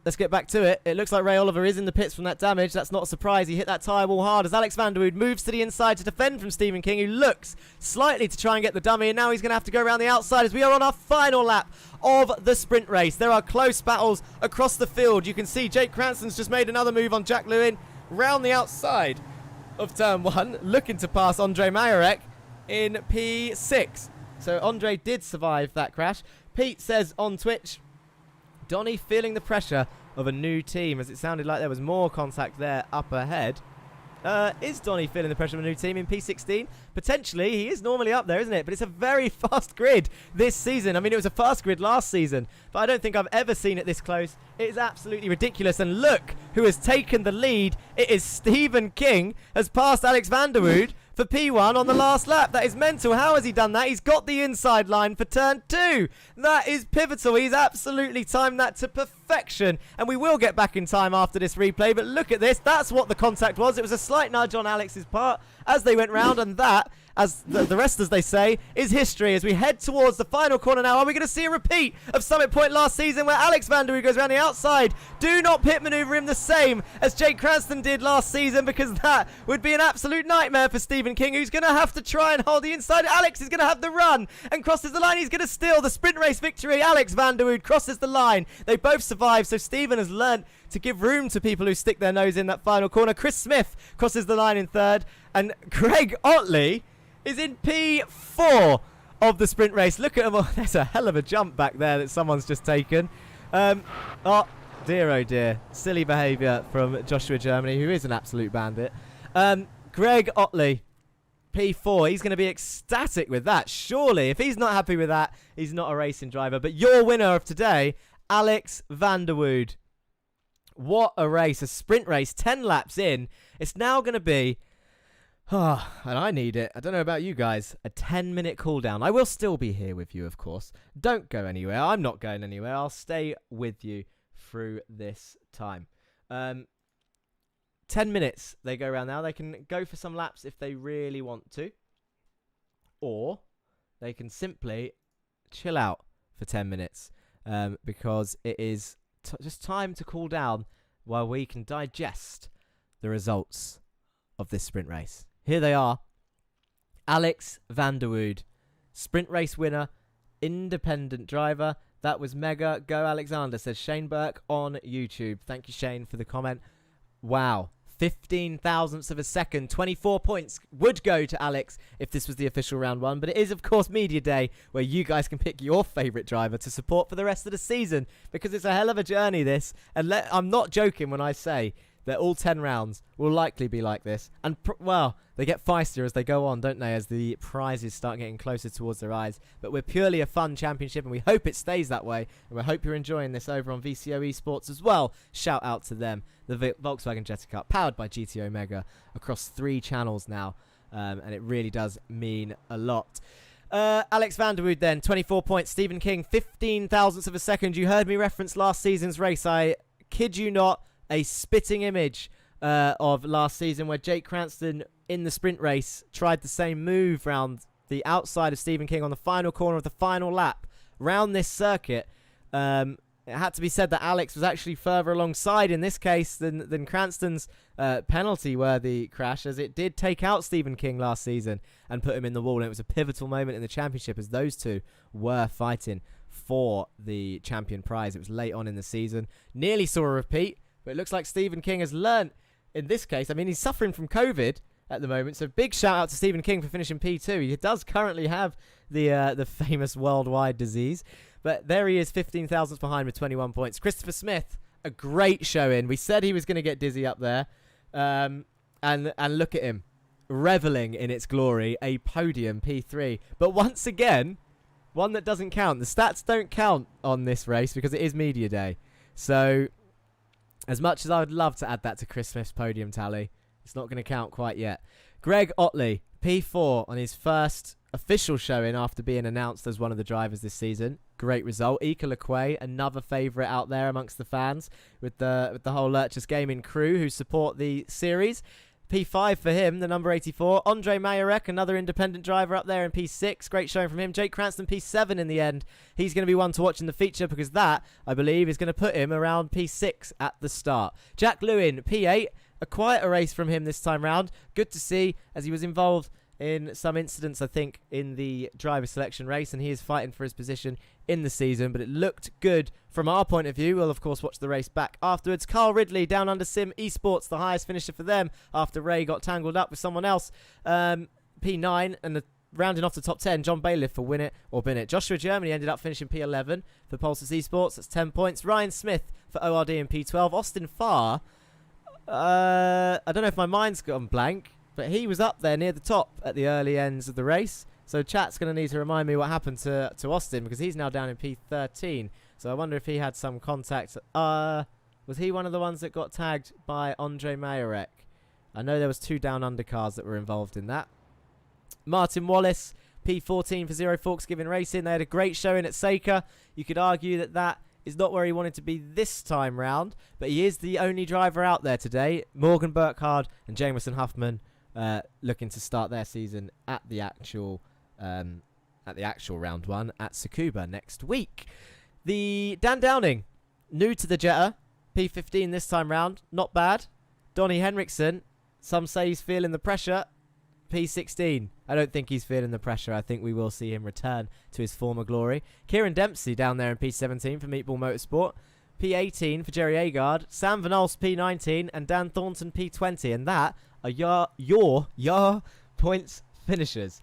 let's get back to it. It looks like Ray Oliver is in the pits from that damage. That's not a surprise. He hit that tyre wall hard as Alex van der Wood moves to the inside to defend from Stephen King, who looks slightly to try and get the dummy. And now he's going to have to go around the outside as we are on our final lap of the sprint race. There are close battles across the field. You can see Jake Cranston's just made another move on Jack Lewin round the outside of turn 1, looking to pass Andre Majorek in P6. So Andre did survive that crash. Pete says on Twitch, Donny feeling the pressure of a new team, as it sounded like there was more contact there up ahead. Is Donny feeling the pressure of a new team in P16? Potentially. He is normally up there, isn't it? But it's a very fast grid this season. I mean, it was a fast grid last season, but I don't think I've ever seen it this close. It is absolutely ridiculous. And look who has taken the lead. It is Stephen King, has passed Alex van der Wood for P1 on the last lap. That is mental. How has he done that? He's got the inside line for turn 2. That is pivotal. He's absolutely timed that to perfection. And we will get back in time after this replay. But look at this. That's what the contact was. It was a slight nudge on Alex's part as they went round. And that, as the rest, as they say, is history as we head towards the final corner now. Are we going to see a repeat of Summit Point last season where Alex van der Wood goes around the outside? Do not pit maneuver him the same as Jake Cranston did last season, because that would be an absolute nightmare for Stephen King, who's going to have to try and hold the inside. Alex is going to have the run and crosses the line. He's going to steal the sprint race victory. Alex van der Wood crosses the line. They both survive, so Stephen has learnt to give room to people who stick their nose in that final corner. Chris Smith crosses the line in 3rd, and Greg Otley is in P4 of the sprint race. Look at him. Oh, there's a hell of a jump back there that someone's just taken. Oh dear. Silly behaviour from Joshua Germany, who is an absolute bandit. Greg Otley, P4. He's going to be ecstatic with that. Surely, if he's not happy with that, he's not a racing driver. But your winner of today, Alex van der Wood. What a race. A sprint race, 10 laps in. It's now going to be... And I need it. I don't know about you guys. A 10-minute cooldown. I will still be here with you, of course. Don't go anywhere. I'm not going anywhere. I'll stay with you through this time. 10 minutes they go around now. They can go for some laps if they really want to. Or they can simply chill out for 10 minutes. Because it is just time to cool down while we can digest the results of this sprint race. Here they are. Alex van der Wood, sprint race winner, independent driver. That was mega. Go Alexander, says Shane Burke on YouTube. Thank you, Shane, for the comment. Wow. 15 thousandths of a second. 24 points would go to Alex if this was the official round one. But it is, of course, media day where you guys can pick your favourite driver to support for the rest of the season. Because it's a hell of a journey, this. And I'm not joking when I say that all 10 rounds will likely be like this. And, well, they get feistier as they go on, don't they, as the prizes start getting closer towards their eyes. But we're purely a fun championship, and we hope it stays that way. And we hope you're enjoying this over on VCO Esports as well. Shout out to them. The Volkswagen Jetta Cup, powered by GT Omega, across 3 channels now. And it really does mean a lot. Alex van der Wood then, 24 points. Stephen King, 15 thousandths of a second. You heard me reference last season's race. I kid you not. A spitting image of last season where Jake Cranston in the sprint race tried the same move round the outside of Stephen King on the final corner of the final lap round this circuit. It had to be said that Alex was actually further alongside in this case than Cranston's penalty-worthy crash, as it did take out Stephen King last season and put him in the wall. And it was a pivotal moment in the championship as those two were fighting for the champion prize. It was late on in the season. Nearly saw a repeat. But it looks like Stephen King has learnt in this case. I mean, he's suffering from COVID at the moment. So big shout out to Stephen King for finishing P2. He does currently have the famous worldwide disease. But there he is, 15 thousandths behind with 21 points. Christopher Smith, a great showing. We said he was going to get dizzy up there. And look at him, reveling in its glory. A podium, P3. But once again, one that doesn't count. The stats don't count on this race because it is media day. So as much as I would love to add that to Chris Smith's podium tally, it's not going to count quite yet. Greg Otley, P4 on his first official showing after being announced as one of the drivers this season. Great result. Ika Lequay, another favourite out there amongst the fans with the whole Lurchus Gaming crew who support the series. P5 for him, the number 84. Andre Majorek, another independent driver up there in P6. Great showing from him. Jake Cranston, P7 in the end. He's going to be one to watch in the feature because that, I believe, is going to put him around P6 at the start. Jack Lewin, P8. A quieter race from him this time round. Good to see as he was involved in some incidents, I think, in the driver selection race, and he is fighting for his position in the season, but it looked good from our point of view. We'll, of course, watch the race back afterwards. Carl Ridley, Down Under Sim Esports, the highest finisher for them after Ray got tangled up with someone else. P9, and rounding off the top 10, John Bailiff for Win It or Bin It. Joshua Germany ended up finishing P11 for Pulsus Esports. That's 10 points. Ryan Smith for ORD in P12. Austin Farr, I don't know if my mind's gone blank, but he was up there near the top at the early ends of the race. So chat's going to need to remind me what happened to Austin because he's now down in P13. So I wonder if he had some contact. Was he one of the ones that got tagged by Andre Majorek? I know there was 2 down under cars that were involved in that. Martin Wallace, P14 for Zero Forks Giving Racing. They had a great showing at Seika. You could argue that is not where he wanted to be this time round, but he is the only driver out there today. Morgan Burkhardt and Jameson Huffman looking to start their season at the actual round one at Tsukuba next week. The Dan Downing, new to the Jetta, P15 this time round, not bad. Donnie Henriksen, some say he's feeling the pressure, P16. I don't think he's feeling the pressure. I think we will see him return to his former glory. Kieran Dempsey down there in P17 for Meatball Motorsport. P18 for Jerry Agard. Sam Van Olst P19 and Dan Thornton P20. And that are your points finishers.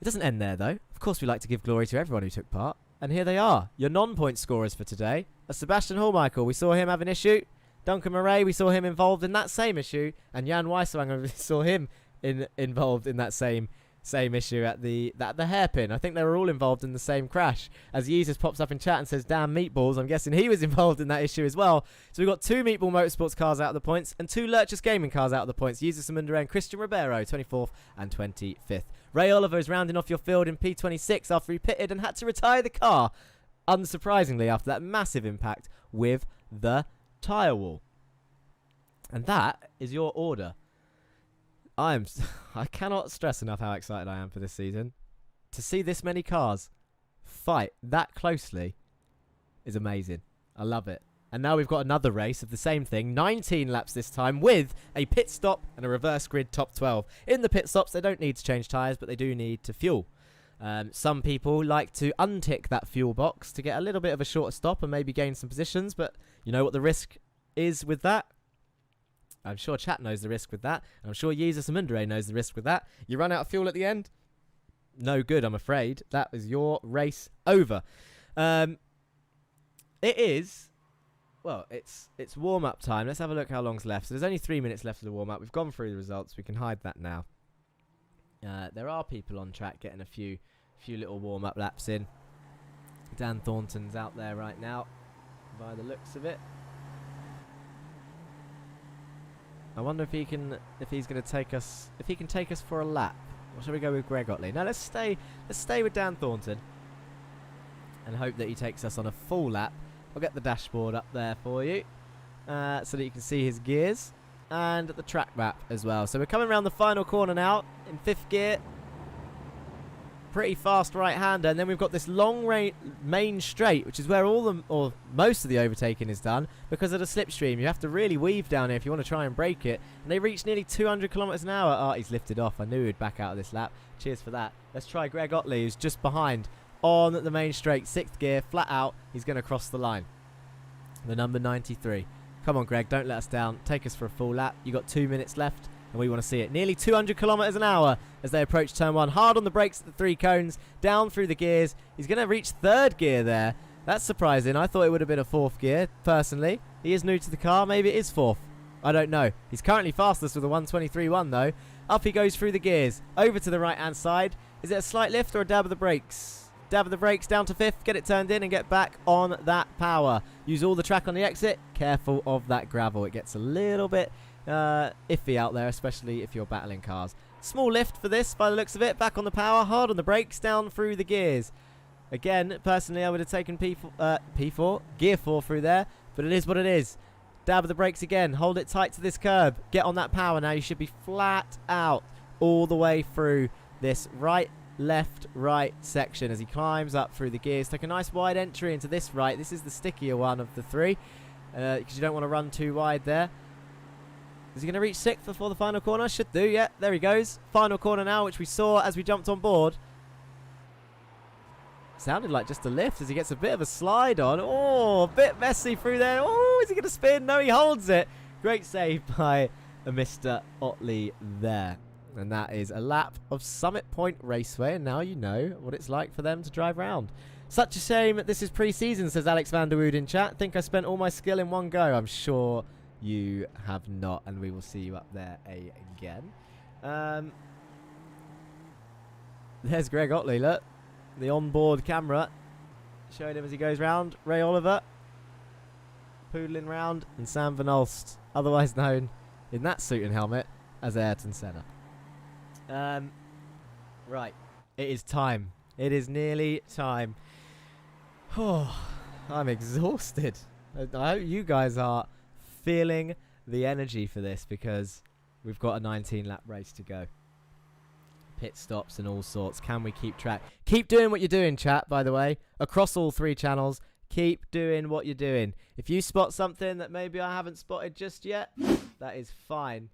It doesn't end there though. Of course we like to give glory to everyone who took part. And here they are, your non-point scorers for today. Sebastian Hallmichael, we saw him have an issue. Duncan Murray, we saw him involved in that same issue. And Jan Weiswanger, we saw him involved in that same same issue at the hairpin. I think they were all involved in the same crash. As Yeezus pops up in chat and says, damn meatballs, I'm guessing he was involved in that issue as well. So we've got 2 Meatball Motorsports cars out of the points and 2 Lurchus Gaming cars out of the points. Yeezus Samundere and Christian Ribeiro, 24th and 25th. Ray Oliver is rounding off your field in P26 after he pitted and had to retire the car, unsurprisingly, after that massive impact with the tyre wall. And that is your order. I cannot stress enough how excited I am for this season. To see this many cars fight that closely is amazing. I love it. And now we've got another race of the same thing, 19 laps this time, with a pit stop and a reverse grid top 12. In the pit stops, they don't need to change tyres, but they do need to fuel. Some people like to untick that fuel box to get a little bit of a shorter stop and maybe gain some positions, but you know what the risk is with that? I'm sure chat knows the risk with that. I'm sure Yeezus Samundere knows the risk with that. You run out of fuel at the end? No good, I'm afraid. That is your race over. It is... Well, it's warm-up time. Let's have a look how long's left. So there's only 3 minutes left of the warm-up. We've gone through the results. We can hide that now. There are people on track getting a few little warm-up laps in. Dan Thornton's out there right now, by the looks of it. I wonder if he can take us for a lap. Or shall we go with Greg Otley? No, let's stay with Dan Thornton and hope that he takes us on a full lap. I'll get the dashboard up there for you so that you can see his gears and the track map as well. So we're coming around the final corner now in 5th gear. Pretty fast right-hander, and then we've got this long main straight, which is where most of the overtaking is done because of the slipstream. You have to really weave down here if you want to try and break it. And they reach nearly 200 kilometers an hour. Oh, he's lifted off. I knew he'd back out of this lap. Cheers for that. Let's try Greg Otley, who's just behind on the main straight, 6th gear, flat out. He's going to cross the line. The number 93. Come on, Greg, don't let us down. Take us for a full lap. You got 2 minutes left, and we want to see it. Nearly 200 kilometers an hour as they approach turn 1. Hard on the brakes at the 3 cones, down through the gears. He's going to reach 3rd gear there. That's surprising. I thought it would have been a 4th gear, personally. He is new to the car. Maybe it is 4th. I don't know. He's currently fastest with a 123.1, though. Up he goes through the gears. Over to the right-hand side. Is it a slight lift or a dab of the brakes? Dab of the brakes down to 5th, get it turned in and get back on that power. Use all the track on the exit. Careful of that gravel. It gets a little bit iffy out there, especially if you're battling cars. Small lift for this by the looks of it. Back on the power, hard on the brakes, down through the gears. Again, personally, I would have taken P4, gear 4 through there, but it is what it is. Dab of the brakes again. Hold it tight to this curb. Get on that power now. You should be flat out all the way through this left, right section as he climbs up through the gears. Take a nice wide entry into this right. This is the stickier one of the 3 because you don't want to run too wide there. Is he going to reach 6th before the final corner? Should do, yeah. There he goes. Final corner now, which we saw as we jumped on board. Sounded like just a lift as he gets a bit of a slide on. Oh, a bit messy through there. Oh, is he going to spin? No, he holds it. Great save by Mr. Otley there. And that is a lap of Summit Point Raceway, and now you know what it's like for them to drive round. Such a shame that this is pre-season, says Alex van der Wood in chat. Think I spent all my skill in one go. I'm sure you have not, and we will see you up there again. There's Greg Otley, look. The onboard camera showing him as he goes round. Ray Oliver poodling round, and Sam Van Olst, otherwise known in that suit and helmet as Ayrton Senna. Right, it is time. It is nearly time. Oh, I'm exhausted. I hope you guys are feeling the energy for this because we've got a 19-lap race to go. Pit stops and all sorts. Can we keep track? Keep doing what you're doing, chat, by the way. Across all 3 channels, keep doing what you're doing. If you spot something that maybe I haven't spotted just yet, that is fine.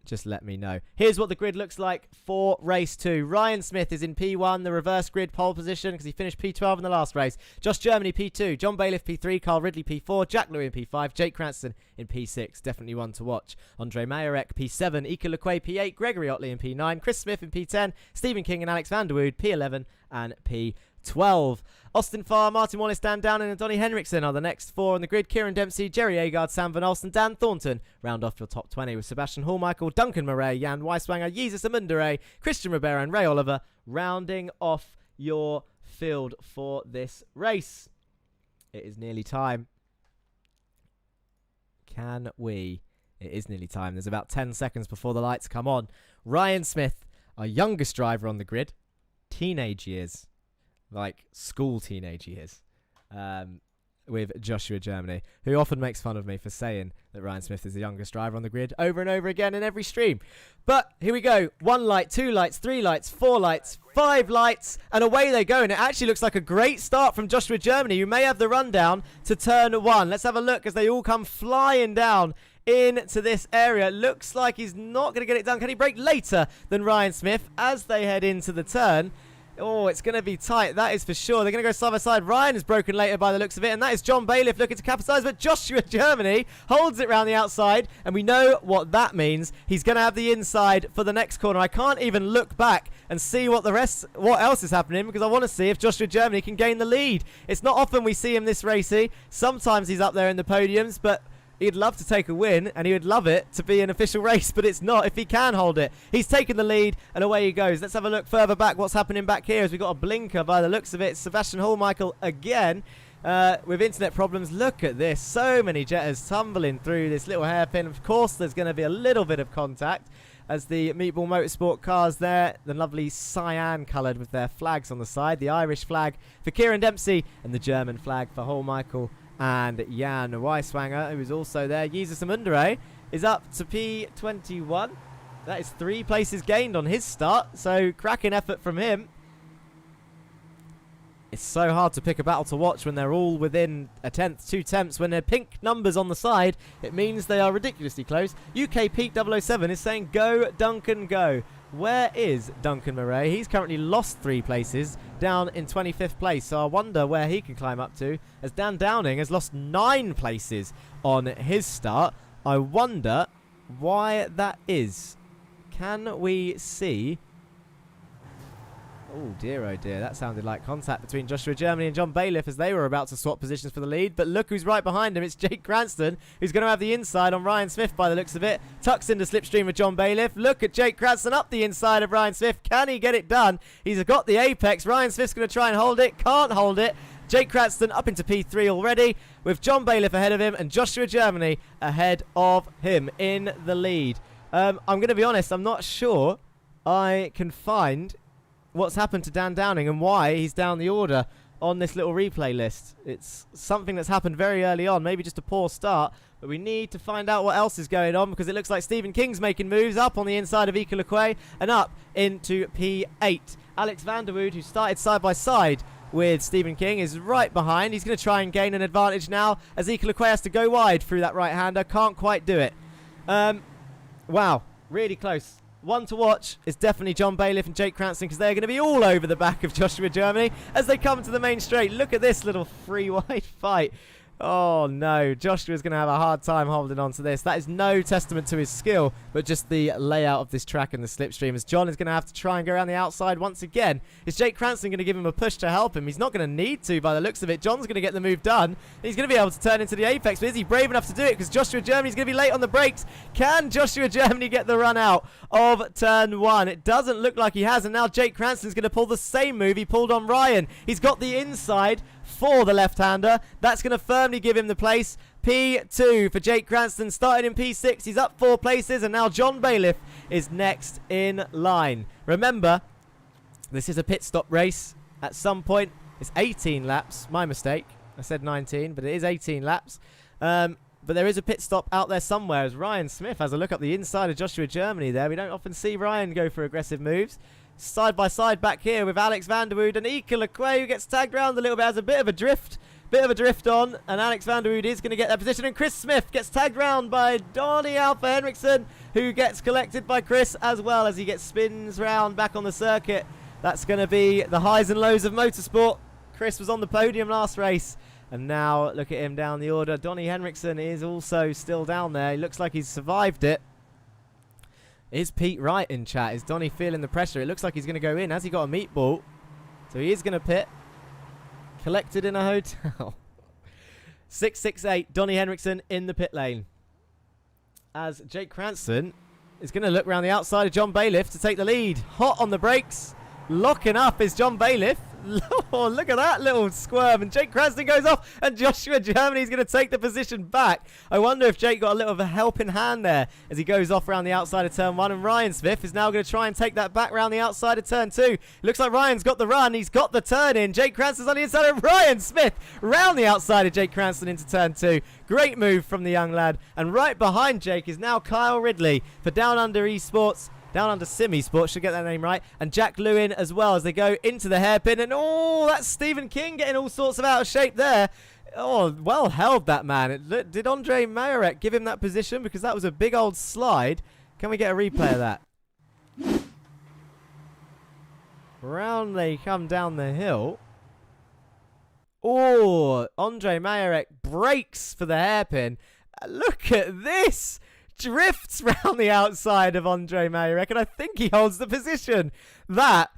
Just let me know. Here's what the grid looks like for race 2. Ryan Smith is in P1, the reverse grid pole position because he finished P12 in the last race. Josh Germany P2, John Bailiff P3, Carl Ridley P4, Jack Louis in P5, Jake Cranston in P6. Definitely one to watch. Andre Mayerek P7, Ika Lequay P8, Gregory Otley in P9, Chris Smith in P10, Stephen King and Alex van der Wood P11 and P12. 12. Austin Farr, Martin Wallace, Dan Downing and Donny Henriksen are the next 4 on the grid. Kieran Dempsey, Jerry Agard, Sam Van Olsen, Dan Thornton round off your top 20 with Sebastian Hallmichael, Duncan Murray, Jan Weiswanger, Jesus Amundere, Christian Ribera and Ray Oliver rounding off your field for this race. It is nearly time. Can we? It is nearly time. There's about 10 seconds before the lights come on. Ryan Smith, our youngest driver on the grid, teenage years. Like school teenage years, with Joshua Germany, who often makes fun of me for saying that Ryan Smith is the youngest driver on the grid over and over again in every stream. But here we go. 1 light, 2 lights, 3 lights, 4 lights, 5 lights, and away they go. And it actually looks like a great start from Joshua Germany, who may have the rundown to turn 1. Let's have a look as they all come flying down into this area. Looks like he's not going to get it done. Can he brake later than Ryan Smith as they head into the turn? Oh, it's going to be tight, that is for sure. They're going to go side by side. Ryan is broken later by the looks of it, and that is John Bailiff looking to capitalise, but Joshua Germany holds it round the outside, and we know what that means. He's going to have the inside for the next corner. I can't even look back and see what else is happening, because I want to see if Joshua Germany can gain the lead. It's not often we see him this racy. Sometimes he's up there in the podiums, but he'd love to take a win, and he would love it to be an official race, but it's not if he can hold it. He's taken the lead, and away he goes. Let's have a look further back. What's happening back here is we've got a blinker by the looks of it. Sebastian Hallmichael again with internet problems. Look at this. So many Jettas tumbling through this little hairpin. Of course, there's going to be a little bit of contact as the Meatball Motorsport cars there, the lovely cyan coloured with their flags on the side. The Irish flag for Kieran Dempsey and the German flag for Hallmichael and Jan Weiswanger, who is also there. Jesus Amundere is up to P21. That is 3 places gained on his start, so cracking effort from him. It's so hard to pick a battle to watch when they're all within a tenth, 2 tenths. When they're pink numbers on the side, it means they are ridiculously close. UK Pete 007 is saying, go Duncan, go. Where is Duncan Murray? He's currently lost 3 places, down in 25th place. So I wonder where he can climb up to, as Dan Downing has lost 9 places on his start. I wonder why that is. Can we see? Oh dear, that sounded like contact between Joshua Germany and John Bailiff as they were about to swap positions for the lead. But look who's right behind him. It's Jake Cranston, who's going to have the inside on Ryan Smith by the looks of it. Tucks into slipstream with John Bailiff. Look at Jake Cranston up the inside of Ryan Smith. Can he get it done? He's got the apex. Ryan Smith's going to try and hold it. Can't hold it. Jake Cranston up into P3 already, with John Bailiff ahead of him and Joshua Germany ahead of him in the lead. I'm going to be honest, I'm not sure I can find what's happened to Dan Downing and why he's down the order on this little replay list. It's something that's happened very early on, maybe just a poor start, but we need to find out what else is going on, because it looks like Stephen King's making moves up on the inside of Ika Lequay and up into P8. Alex Vanderwood, who started side by side with Stephen King, is right behind. He's going to try and gain an advantage now as Ika Lequay has to go wide through that right-hander. Can't quite do it. Wow, really close. One to watch is definitely John Bailiff and Jake Cranston, because they're going to be all over the back of Joshua Germany as they come to the main straight. Look at this little free wide fight. Oh no, Joshua's going to have a hard time holding on to this. That is no testament to his skill, but just the layout of this track and the slipstream, as John is going to have to try and go around the outside once again. Is Jake Cranston going to give him a push to help him? He's not going to need to by the looks of it. John's going to get the move done. He's going to be able to turn into the apex, but is he brave enough to do it? Because Joshua Germany's going to be late on the brakes. Can Joshua Germany get the run out of turn 1? It doesn't look like he has, and now Jake Cranston's going to pull the same move he pulled on Ryan. He's got the inside for the left-hander. That's going to firmly give him the place. P2 for Jake Cranston, started in P6. He's up 4 places, and now John Bailiff is next in line. Remember, this is a pit stop race. At some point, it's 18 laps. My mistake. I said 19, but it is 18 laps. But there is a pit stop out there somewhere as Ryan Smith has a look up the inside of Joshua Germany there. We don't often see Ryan go for aggressive moves. Side by side back here with Alex Vanderwood and Ika Lequay, who gets tagged around a little bit, has a bit of a drift on, and Alex Vanderwood is going to get that position, and Chris Smith gets tagged round by Donny Alpha Henriksen, who gets collected by Chris as well as he spins round back on the circuit. That's going to be the highs and lows of motorsport. Chris was on the podium last race, and now look at him down the order. Donny Henriksen is also still down there. He looks like he's survived it. Is Pete right in chat? Is Donny feeling the pressure? It looks like he's going to go in. Has he got a meatball? So he is going to pit. collected in a hotel. 668, Donnie Henriksen in the pit lane. As Jake Cranston is going to look around the outside of John Bailiff to take the lead. Hot on the brakes. Locking up is John Bailiff. Oh, look at that little squirm. And Jake Cranston goes off. And Joshua Germany's going to take the position back. I wonder if Jake got a little of a helping hand there as he goes off around the outside of turn 1. And Ryan Smith is now going to try and take that back around the outside of turn 2. It looks like Ryan's got the run. He's got the turn in. Jake Cranston's on the inside of Ryan Smith. Round the outside of Jake Cranston into turn 2. Great move from the young lad. And right behind Jake is now Kyle Ridley for Down Under Esports. Down Under Sim Esports, should get that name right. And Jack Lewin as well as they go into the hairpin. And oh, that's Stephen King getting all sorts of out of shape there. Oh, well held that man. Did Andre Majorek give him that position? Because that was a big old slide. Can we get a replay of that? Round they come down the hill. Oh, Andre Majorek breaks for the hairpin. Look at this. Drifts round the outside of Andre Majorek, and I think he holds the position. That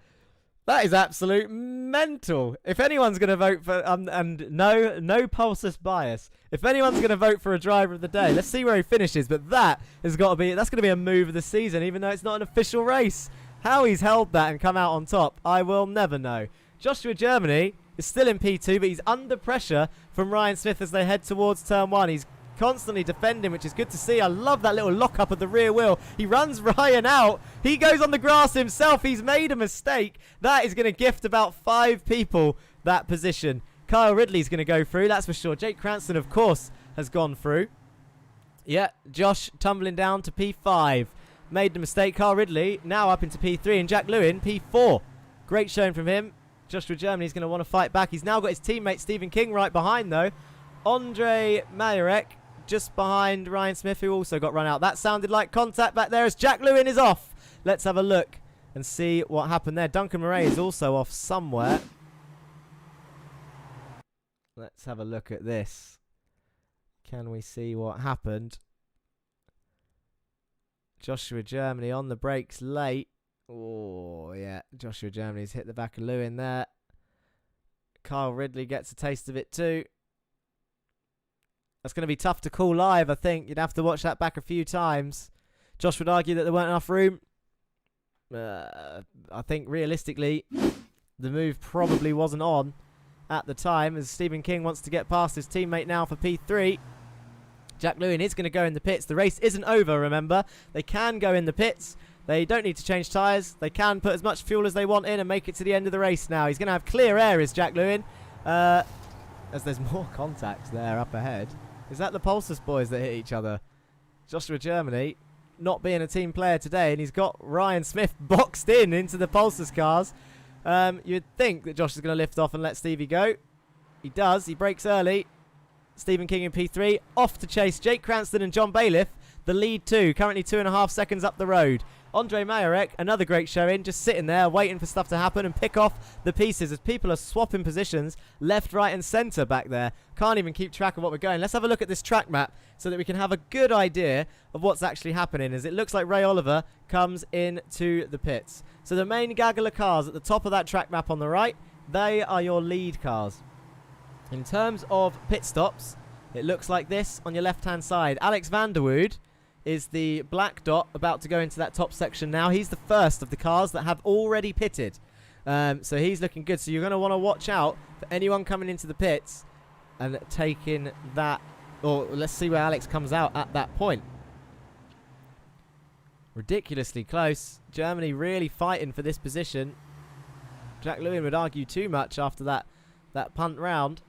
is absolute mental. If anyone's going to vote for, and no pulsus bias, if anyone's going to vote for a driver of the day, let's see where he finishes. But that's going to be a move of the season, even though it's not an official race. How he's held that and come out on top, I will never know. Joshua Germany is still in P2, but he's under pressure from Ryan Smith as they head towards turn 1. He's constantly defending, which is good to see. I love that little lock up of the rear wheel. He runs Ryan out. He goes on the grass himself. He's made a mistake. That is going to gift about 5 people that position. Kyle Ridley's going to go through, that's for sure. Jake Cranston, of course, has gone through. Yeah, Josh tumbling down to P5. Made the mistake. Kyle Ridley now up into P3 and Jack Lewin P4. Great showing from him. Joshua Germany's going to want to fight back. He's now got his teammate Stephen King right behind though. Andre Majorek just behind Ryan Smith, who also got run out. That sounded like contact back there as Jack Lewin is off. Let's have a look and see what happened there. Duncan Murray is also off somewhere. Let's have a look at this. Can we see what happened? Joshua Germany on the brakes late. Oh, yeah. Joshua Germany's hit the back of Lewin there. Kyle Ridley gets a taste of it too. That's going to be tough to call live, I think. You'd have to watch that back a few times. Josh would argue that there weren't enough room. I think realistically, the move probably wasn't on at the time as Stephen King wants to get past his teammate now for P3. Jack Lewin is going to go in the pits. The race isn't over, remember. They can go in the pits. They don't need to change tyres. They can put as much fuel as they want in and make it to the end of the race now. He's going to have clear air, is Jack Lewin. As there's more contacts there up ahead. Is that the Pulsus boys that hit each other? Joshua Germany not being a team player today, and he's got Ryan Smith boxed into the Pulsus cars. You'd think that Josh is going to lift off and let Stevie go. He does. He brakes early. Stephen King in P3. Off to chase Jake Cranston and John Bailiff. The lead 2. Currently 2.5 seconds up the road. Andre Majorek, another great showing, just sitting there waiting for stuff to happen and pick off the pieces as people are swapping positions left, right and centre back there. Can't even keep track of what we're going. Let's have a look at this track map so that we can have a good idea of what's actually happening as it looks like Ray Oliver comes into the pits. So the main gaggle of cars at the top of that track map on the right, they are your lead cars. In terms of pit stops, it looks like this on your left-hand side. Alex Vanderwood is the black dot about to go into that top section now. He's the first of the cars that have already pitted. So he's looking good. So you're going to want to watch out for anyone coming into the pits and taking that. Or let's see where Alex comes out at that point. Ridiculously close. Germany really fighting for this position. Jack Lewin would argue too much after that punt round.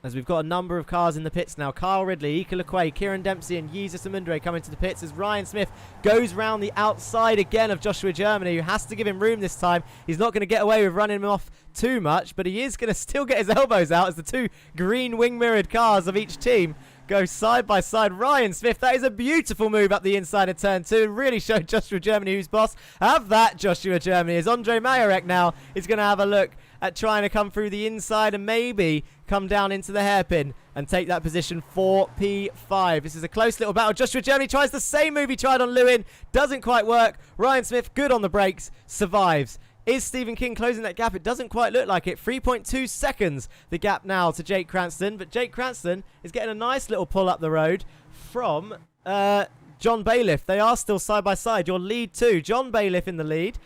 As we've got a number of cars in the pits now. Kyle Ridley, Ika Lequay, Kieran Dempsey and Jesus Amundre coming to the pits as Ryan Smith goes round the outside again of Joshua Germany, who has to give him room this time. He's not going to get away with running him off too much, but he is going to still get his elbows out as the 2 green wing-mirrored cars of each team go side by side. Ryan Smith, that is a beautiful move up the inside of turn 2. Really showed Joshua Germany who's boss. Have that, Joshua Germany, as Andre Majorek now is going to have a look at trying to come through the inside and maybe come down into the hairpin and take that position for P5. This is a close little battle. Joshua Germany tries the same move he tried on Lewin. Doesn't quite work. Ryan Smith, good on the brakes, survives Is Stephen King closing that gap? It doesn't quite look like it. 3.2 seconds the gap now to Jake Cranston. But Jake Cranston is getting a nice little pull up the road from John Bailiff. They are still side by side. Your lead 2. John Bailiff in the lead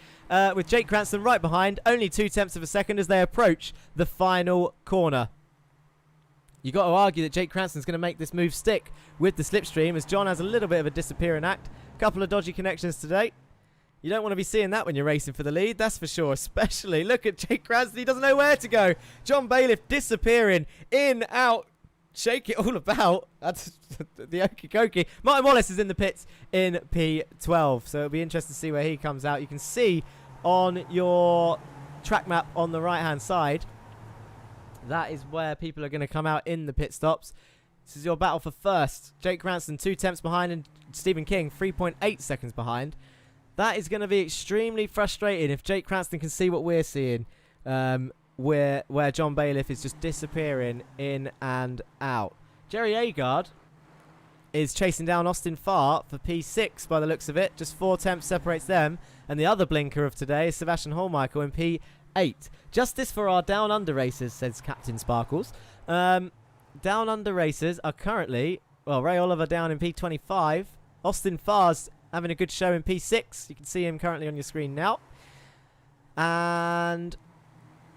with Jake Cranston right behind. Only 0.2 of a second as they approach the final corner. You got to argue that Jake Cranston's going to make this move stick with the slipstream as John has a little bit of a disappearing act. A couple of dodgy connections today. You don't want to be seeing that when you're racing for the lead, that's for sure. Especially, look at Jake Cranston. He doesn't know where to go. John Bailiff disappearing. In, out. Shake it all about. That's the okie dokie. Martin Wallace is in the pits in P12. So it'll be interesting to see where he comes out. You can see on your track map on the right-hand side, that is where people are going to come out in the pit stops. This is your battle for first. Jake Cranston 0.2 behind and Stephen King 3.8 seconds behind. That is going to be extremely frustrating if Jake Cranston can see what we're seeing, where John Bailiff is just disappearing in and out. Jerry Agard is chasing down Austin Farr for P6 by the looks of it. Just 4 attempts separates them. And the other blinker of today is Sebastian Hollmichael in P8. Justice for our down under racers, says Captain Sparkles. Down under racers are currently, well, Ray Oliver down in P25. Austin Farr's having a good show in P6. You can see him currently on your screen now. And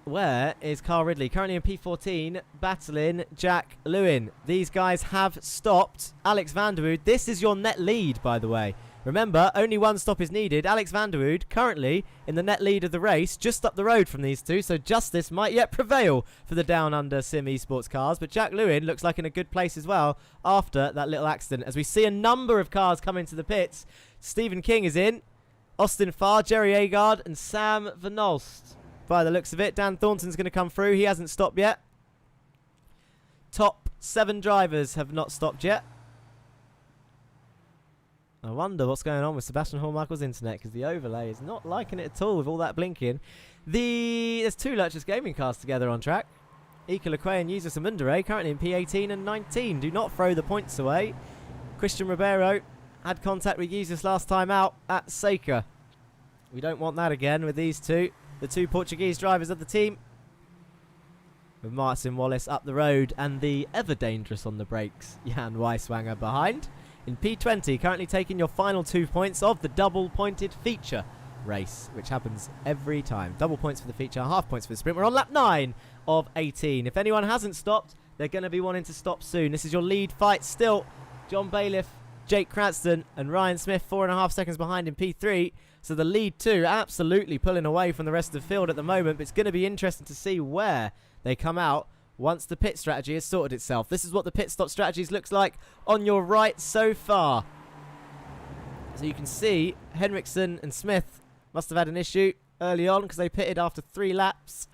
where is Carl Ridley? Currently in P14, battling Jack Lewin. These guys have stopped Alex van der Wood. This is your net lead, by the way. Remember, only one stop is needed. Alex van der Wood currently in the net lead of the race, just up the road from these two. So justice might yet prevail for the down under sim esports cars. But Jack Lewin looks like in a good place as well after that little accident. As we see a number of cars come into the pits. Stephen King is in. Austin Farr, Jerry Agard and Sam Van Olst. By the looks of it, Dan Thornton's going to come through. He hasn't stopped yet. Top 7 drivers have not stopped yet. I wonder what's going on with Sebastian Hollmichael's internet because the overlay is not liking it at all with all that blinking. There's 2 Lurchus Gaming cars together on track. Ika Lequay and Jesus Amundere currently in P18 and 19. Do not throw the points away. Christian Ribeiro had contact with Jesus last time out at Seika. We don't want that again with these two. The 2 Portuguese drivers of the team. With Martin Wallace up the road and the ever dangerous on the brakes, Jan Weiswanger behind. In P20, currently taking your final 2 points of the double-pointed feature race, which happens every time. Double points for the feature, half points for the sprint. We're on lap 9 of 18. If anyone hasn't stopped, they're going to be wanting to stop soon. This is your lead fight still. John Bailiff, Jake Cranston, and Ryan Smith 4.5 seconds behind in P3. So the lead 2 absolutely pulling away from the rest of the field at the moment. But it's going to be interesting to see where they come out once the pit strategy has sorted itself. This is what the pit stop strategies looks like on your right so far. So you can see Henriksen and Smith must have had an issue early on because they pitted after 3 laps.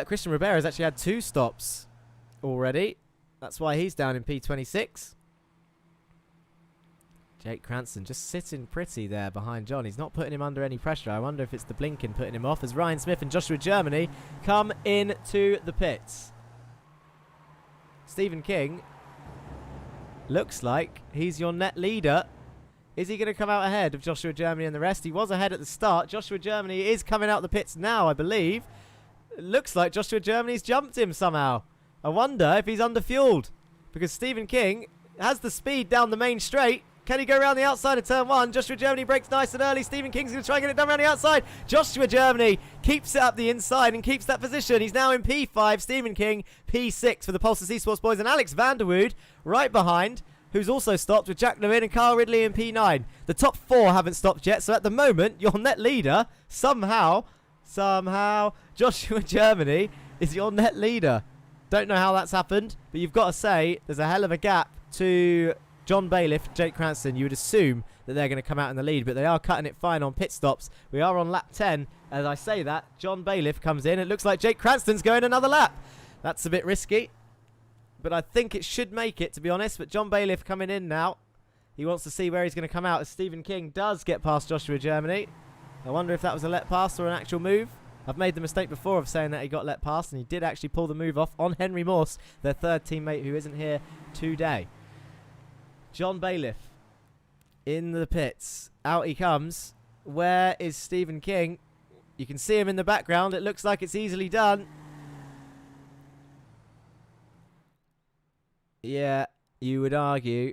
Christian Ribeiro has actually had 2 stops already. That's why he's down in P26. Jake Cranston just sitting pretty there behind John. He's not putting him under any pressure. I wonder if it's the blinking putting him off as Ryan Smith and Joshua Germany come into the pits. Stephen King looks like he's your net leader. Is he going to come out ahead of Joshua Germany and the rest? He was ahead at the start. Joshua Germany is coming out the pits now, I believe. It looks like Joshua Germany's jumped him somehow. I wonder if he's underfueled because Stephen King has the speed down the main straight. Can he go around the outside of turn 1? Joshua Germany breaks nice and early. Stephen King's going to try and get it done around the outside. Joshua Germany keeps it up the inside and keeps that position. He's now in P5. Stephen King, P6 for the Pulsar Esports boys. And Alex van der Wood right behind, who's also stopped with Jack Lewin and Carl Ridley in P9. The top 4 haven't stopped yet. So at the moment, your net leader, somehow, Joshua Germany is your net leader. Don't know how that's happened, but you've got to say there's a hell of a gap to John Bailiff, Jake Cranston. You would assume that they're going to come out in the lead, but they are cutting it fine on pit stops. We are on lap 10. As I say that, John Bailiff comes in. It looks like Jake Cranston's going another lap. That's a bit risky, but I think it should make it, to be honest. But John Bailiff coming in now. He wants to see where he's going to come out as Stephen King does get past Joshua Germany. I wonder if that was a let pass or an actual move. I've made the mistake before of saying that he got let past, and he did actually pull the move off on Henry Morse, their 3rd teammate who isn't here today. John Bailiff in the pits. Out he comes. Where is Stephen King? You can see him in the background. It looks like it's easily done. Yeah, you would argue.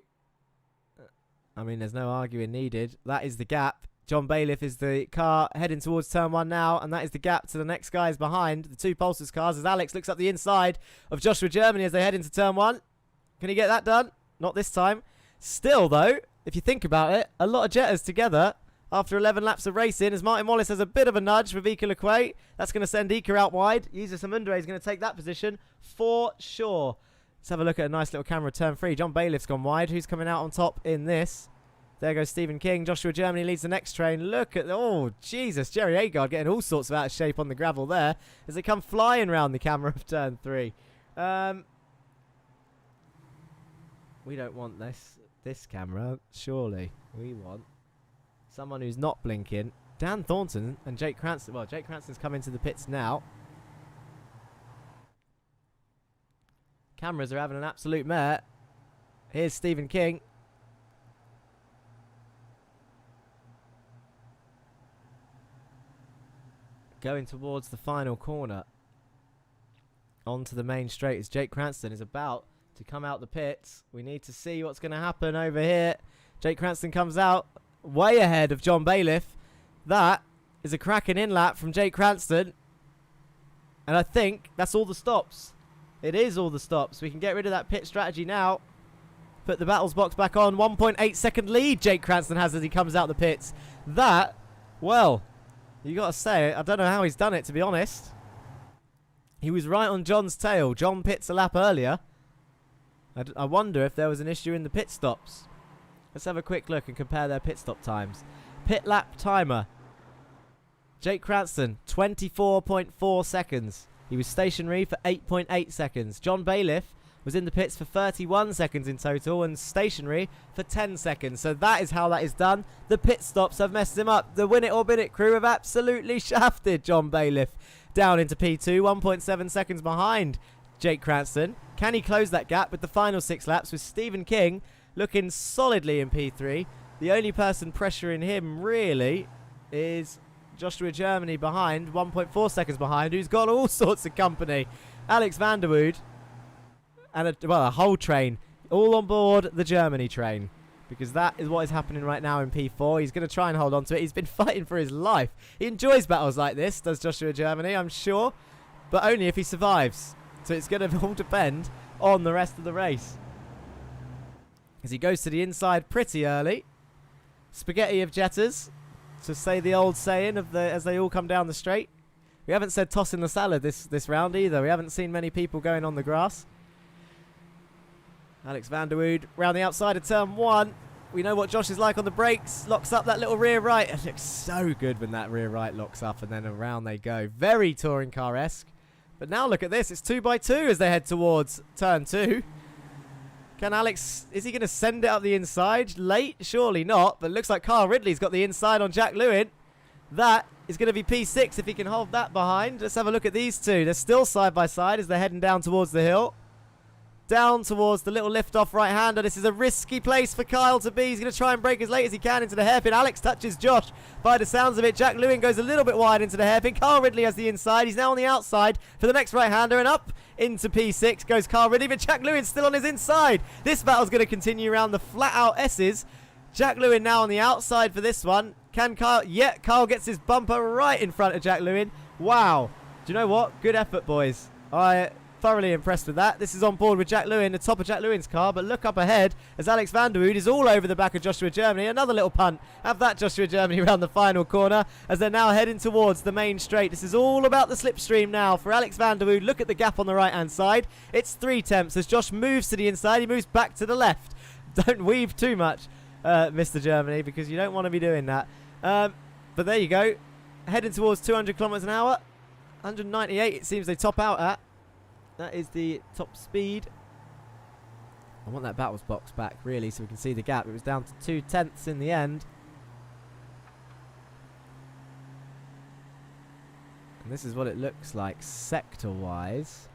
I mean, there's no arguing needed. That is the gap. John Bailiff is the car heading towards turn 1 now, and that is the gap to the next guys behind, the two Pulsars cars, as Alex looks up the inside of Joshua Germany as they head into turn 1. Can he get that done? Not this time. Still, though, if you think about it, a lot of Jettas together after 11 laps of racing, as Martin Wallace has a bit of a nudge for Vika Lequay. That's going to send Ika out wide. Yusa Samundre is going to take that position for sure. Let's have a look at a nice little camera turn 3. John Bailiff's gone wide. Who's coming out on top in this? There goes Stephen King. Joshua Germany leads the next train. Look at... Oh, Jesus. Jerry Agard getting all sorts of out of shape on the gravel there as they come flying round the camera of turn 3. We don't want this camera, surely. We want someone who's not blinking. Dan Thornton and Jake Cranston. Well, Jake Cranston's come into the pits now. Cameras are having an absolute mare. Here's Stephen King. Going towards the final corner. Onto the main straight as Jake Cranston is about to come out the pits. We need to see what's going to happen over here. Jake Cranston comes out way ahead of John Bailiff. That is a cracking in-lap from Jake Cranston. And I think that's all the stops. It is all the stops. We can get rid of that pit strategy now. Put the battles box back on. 1.8 second lead Jake Cranston has as he comes out the pits. That, well, you got to say, I don't know how he's done it, to be honest. He was right on John's tail. John pits a lap earlier. I wonder if there was an issue in the pit stops. Let's have a quick look and compare their pit stop times. Pit lap timer. Jake Cranston, 24.4 seconds. He was stationary for 8.8 seconds. John Bailiff was in the pits for 31 seconds in total and stationary for 10 seconds. So that is how that is done. The pit stops have messed him up. The Win It or Bin It crew have absolutely shafted John Bailiff down into P2, 1.7 seconds behind Jake Cranston. Can he close that gap with the final 6 laps with Stephen King looking solidly in P3? The only person pressuring him really is Joshua Germany behind, 1.4 seconds behind, who's got all sorts of company. Alex van der Wood and a whole train all on board the Germany train, because that is what is happening right now in P4. He's going to try and hold on to it. He's been fighting for his life. He enjoys battles like this, does Joshua Germany, I'm sure, but only if he survives. So it's going to all depend on the rest of the race. As he goes to the inside pretty early. Spaghetti of Jettas, to say the old saying of as they all come down the straight. We haven't said toss in the salad this round either. We haven't seen many people going on the grass. Alex van der Wood round the outside of turn 1. We know what Josh is like on the brakes. Locks up that little rear right. It looks so good when that rear right locks up and then around they go. Very touring car-esque. But now look at this. It's 2x2 as they head towards turn 2. Can Alex... Is he going to send it up the inside? Late? Surely not. But it looks like Carl Ridley's got the inside on Jack Lewin. That is going to be P6 if he can hold that behind. Let's have a look at these two. They're still side by side as they're heading down towards the hill. Down towards the little lift-off right-hander. This is a risky place for Kyle to be. He's going to try and brake as late as he can into the hairpin. Alex touches Josh by the sounds of it. Jack Lewin goes a little bit wide into the hairpin. Carl Ridley has the inside. He's now on the outside for the next right-hander, and up into P6 goes Carl Ridley, but Jack Lewin's still on his inside. This battle's going to continue around the flat-out S's. Jack Lewin now on the outside for this one. Can Kyle... Yeah, Kyle gets his bumper right in front of Jack Lewin. Wow. Do you know what? Good effort, boys. Thoroughly impressed with that. This is on board with Jack Lewin, the top of Jack Lewin's car, but look up ahead as Alex van der Wood is all over the back of Joshua Germany. Another little punt. Have that, Joshua Germany, around the final corner as they're now heading towards the main straight. This is all about the slipstream now for Alex van der Wood. Look at the gap on the right-hand side. It's 3 tenths as Josh moves to the inside. He moves back to the left. Don't weave too much, Mr. Germany, because you don't want to be doing that. But there you go. Heading towards 200 kilometers an hour. 198 it seems they top out at. That is the top speed. I want that battles box back, really, so we can see the gap. It was down to 2 tenths in the end. And this is what it looks like sector-wise.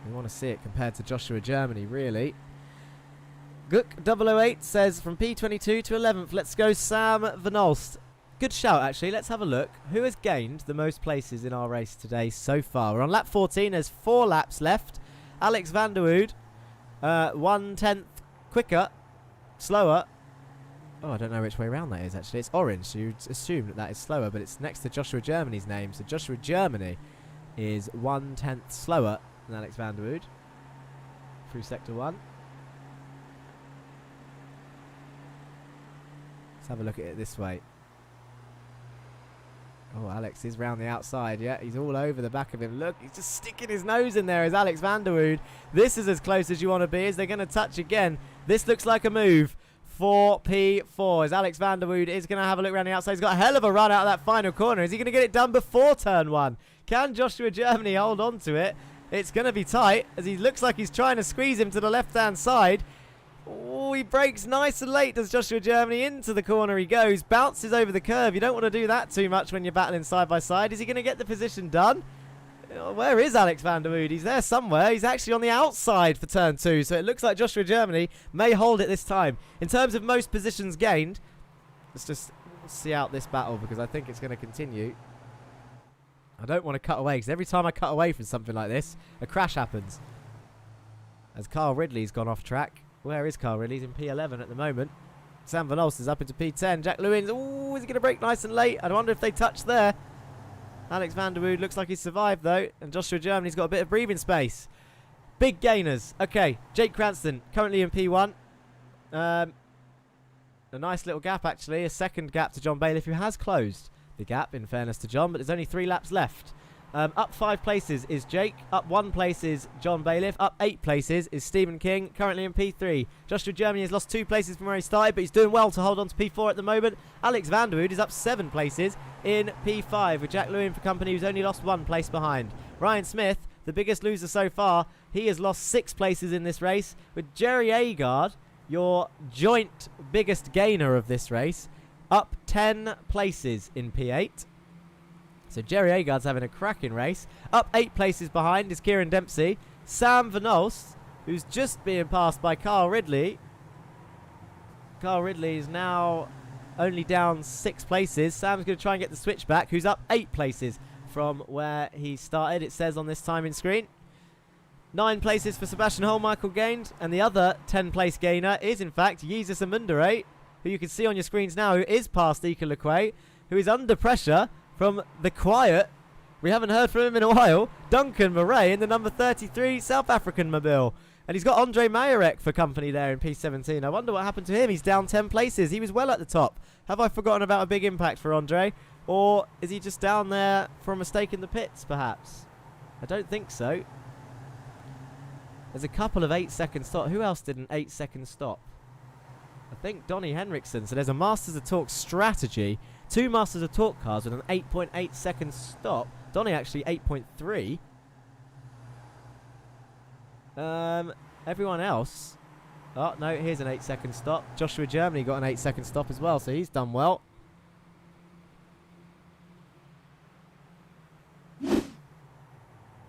We want to see it compared to Joshua Germany, really. Gook 008 says, from P22 to 11th, let's go Sam Van Olst. good shout, actually. Let's have a look. Who has gained the most places in our race today so far? We're on lap 14. There's 4 laps left. Alex van der Wood, 1/10 quicker, slower. Oh, I don't know which way around that is, actually. It's orange, so you'd assume that that is slower, but it's next to Joshua Germany's name. So Joshua Germany is 1/10 slower than Alex van der Wood through Sector 1. Let's have a look at it this way. Oh, Alex is round the outside. Yeah, he's all over the back of him. Look, he's just sticking his nose in there as Alex van der Wood. This is as close as you want to be as they're going to touch again. This looks like a move for P4 as Alex van der Wood is going to have a look around the outside. He's got a hell of a run out of that final corner. Is he going to get it done before turn 1? Can Joshua Germany hold on to it? It's going to be tight as he looks like he's trying to squeeze him to the left-hand side. Oh, he brakes nice and late, does Joshua Germany. Into the corner he goes, bounces over the curve. You don't want to do that too much when you're battling side by side. Is he going to get the position done? Where is Alex van der Wood? He's there somewhere. He's actually on the outside for turn 2, so it looks like Joshua Germany may hold it this time. In terms of most positions gained, let's just see out this battle because I think it's going to continue. I don't want to cut away because every time I cut away from something like this, a crash happens. As Carl Ridley's gone off track. Where is Carl Ridley? He's in P11 at the moment. Sam Van Olst is up into P10. Jack Lewins, oh, is he going to brake nice and late? I wonder if they touch there. Alex van der Wood looks like he's survived though. And Joshua Germany's got a bit of breathing space. Big gainers. Okay, Jake Cranston currently in P1. A nice little gap actually. A second gap to John Bailiff, who has closed the gap in fairness to John. But there's only 3 laps left. Up 5 places is Jake. Up 1 place is John Bailiff. Up 8 places is Stephen King, currently in P3. Joshua Germany has lost 2 places from where he started, but he's doing well to hold on to P4 at the moment. Alex van der Wood is up 7 places in P5, with Jack Lewin for company, who's only lost 1 place behind. Ryan Smith, the biggest loser so far, he has lost 6 places in this race, with Jerry Agard, your joint biggest gainer of this race, up 10 places in P8. So Jerry Agard's having a cracking race. Up 8 places behind is Kieran Dempsey. Sam Van Olst, who's just being passed by Carl Ridley. Carl Ridley is now only down 6 places. Sam's going to try and get the switchback, who's up 8 places from where he started, it says on this timing screen. 9 places for Sebastian Holmichael gained, and the other 10-place gainer is, in fact, Jesus Amundere, who you can see on your screens now, who is past Ika Lequay, who is under pressure from the quiet, we haven't heard from him in a while, Duncan Murray in the number 33 South African mobile. And he's got Andre Mayarek for company there in P17. I wonder what happened to him. He's down 10 places. He was well at the top. Have I forgotten about a big impact for Andre? Or is he just down there for a mistake in the pits, perhaps? I don't think so. There's a couple of 8-second stops. Who else did an 8-second stop? I think Donnie Henriksen. So there's a Masters of Torque strategy. 2 Masters of Torque cars with an 8.8 second stop. Donnie actually 8.3. Everyone else. Oh, no, here's an 8-second stop. Joshua Germany got an 8-second stop as well, so he's done well.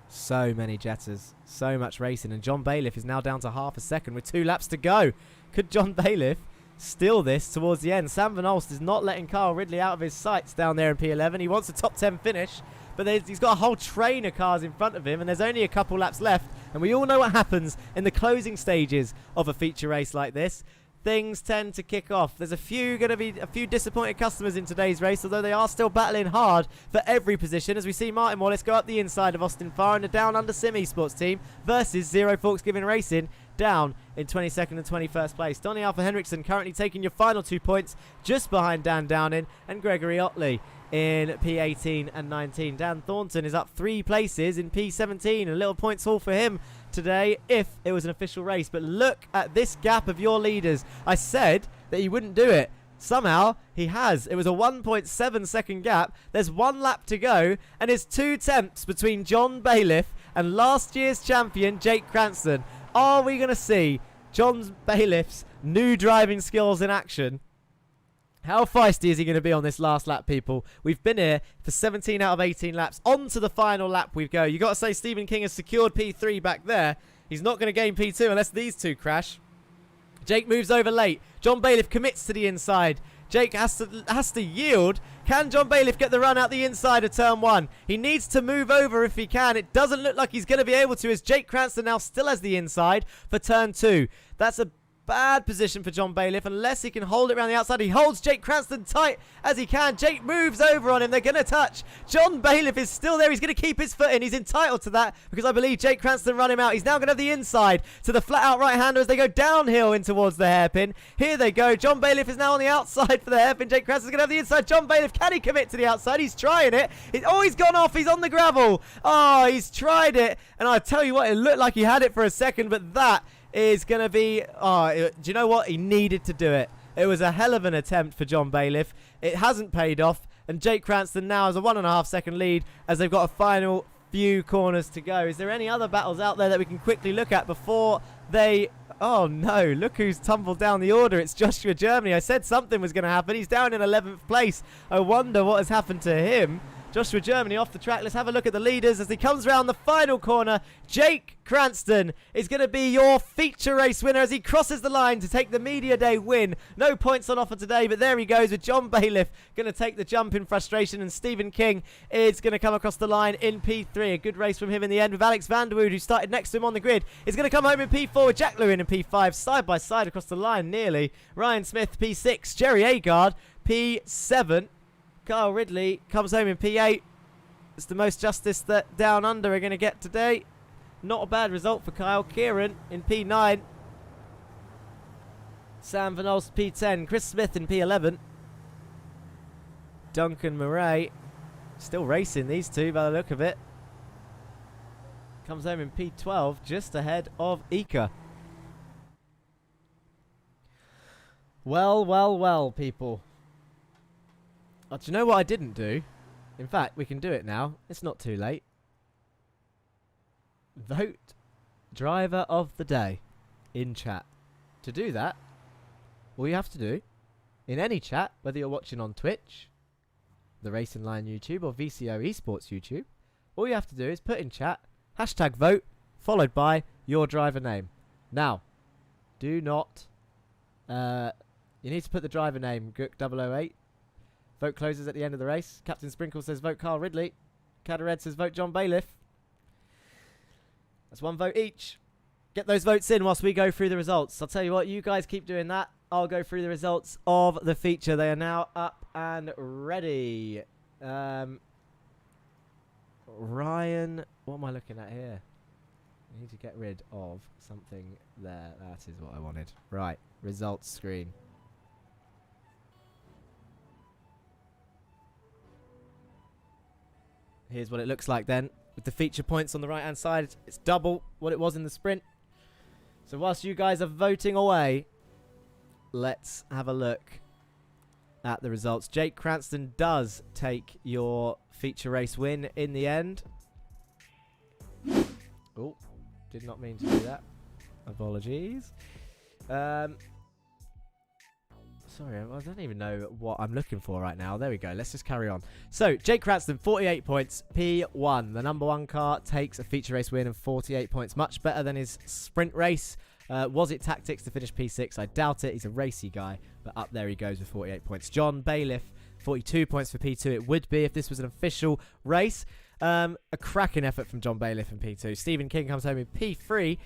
So many Jettas. So much racing. And John Bailiff is now down to half a second with 2 laps to go. Could John Bailiff steal this towards the end? Sam Van Olst is not letting Carl Ridley out of his sights down there in P11. He wants a top 10 finish, but he's got a whole train of cars in front of him, and there's only a couple laps left. And we all know what happens in the closing stages of a feature race like this. Things tend to kick off. There's going to be a few disappointed customers in today's race, although they are still battling hard for every position, as we see Martin Wallace go up the inside of Austin Farr and the Down Under Sim Esports team versus Zero Forks Giving Racing down in 22nd and 21st place. Donnie Alpha Henriksen currently taking your final 2 points just behind Dan Downing and Gregory Otley in P18 and 19. Dan Thornton is up 3 places in P17. A little points haul for him today if it was an official race. But look at this gap of your leaders. I said that he wouldn't do it. Somehow he has. It was a 1.7 second gap. There's 1 lap to go, and it's 2 tenths between John Bailiff and last year's champion Jake Cranston. Are we going to see John Bailiff's new driving skills in action? How feisty is he going to be on this last lap, people? We've been here for 17 out of 18 laps. On to the final lap we go. You've got to say Stephen King has secured P3 back there. He's not going to gain P2 unless these 2 crash. Jake moves over late. John Bailiff commits to the inside. Jake has to yield. Can John Bailiff get the run out the inside of turn 1? He needs to move over if he can. It doesn't look like he's going to be able to, as Jake Cranston now still has the inside for turn 2. That's a bad position for John Bailiff unless he can hold it around the outside. He holds Jake Cranston tight as he can. Jake moves over on him. They're going to touch. John Bailiff is still there. He's going to keep his foot in. He's entitled to that because I believe Jake Cranston run him out. He's now going to have the inside to the flat out right-hander as they go downhill in towards the hairpin. Here they go. John Bailiff is now on the outside for the hairpin. Jake Cranston's going to have the inside. John Bailiff, can he commit to the outside? He's trying it. He's gone off. He's on the gravel. Oh, he's tried it. And I tell you what, it looked like he had it for a second, but that is going to be... do you know what? He needed to do it. It was a hell of an attempt for John Bailiff. It hasn't paid off. And Jake Cranston now has a 1.5 second lead as they've got a final few corners to go. Is there any other battles out there that we can quickly look at before they... Oh no, look who's tumbled down the order. It's Joshua Germany. I said something was going to happen. He's down in 11th place. I wonder what has happened to him. Joshua Germany off the track. Let's have a look at the leaders as he comes around the final corner. Jake Cranston is going to be your feature race winner as he crosses the line to take the Media Day win. No points on offer today, but there he goes with John Bailiff going to take the jump in frustration, and Stephen King is going to come across the line in P3. A good race from him in the end with Alex Vanderwood, who started next to him on the grid, is going to come home in P4 with Jack Lewin in P5, side by side across the line nearly. Ryan Smith P6, Jerry Agard P7. Kyle Ridley comes home in P8. It's the most justice that Down Under are going to get today. Not a bad result for Kyle. Kieran in P9. Sam Van Olst P10. Chris Smith in P11. Duncan Murray. Still racing, these two by the look of it. Comes home in P12, just ahead of Ika. Well, well, well, people. Oh, do you know what I didn't do? In fact, we can do it now. It's not too late. Vote driver of the day in chat. To do that, all you have to do, in any chat, whether you're watching on Twitch, the Racing Line YouTube, or VCO Esports YouTube, all you have to do is put in chat, #vote, followed by your driver name. Now, do not... you need to put the driver name, Gook008. Vote closes at the end of the race. Captain Sprinkle says vote Carl Ridley. Cadared says vote John Bailiff. That's one vote each. Get those votes in whilst we go through the results. I'll tell you what, you guys keep doing that. I'll go through the results of the feature. They are now up and ready. Ryan, what am I looking at here? I need to get rid of something there. That is what I wanted. Right, results screen. Here's what it looks like then. With the feature points on the right hand side, it's double what it was in the sprint. So whilst you guys are voting away, let's have a look at the results. Jake Cranston does take your feature race win in the end. Oh, did not mean to do that. Apologies. Sorry, I don't even know what I'm looking for right now. There we go. Let's just carry on. So, Jake Cranston, 48 points, P1. The number one car takes a feature race win and 48 points. Much better than his sprint race. Was it tactics to finish P6? I doubt it. He's a racy guy. But up there he goes with 48 points. John Bailiff, 42 points for P2. It would be if this was an official race. A cracking effort from John Bailiff in P2. Stephen King comes home in P3.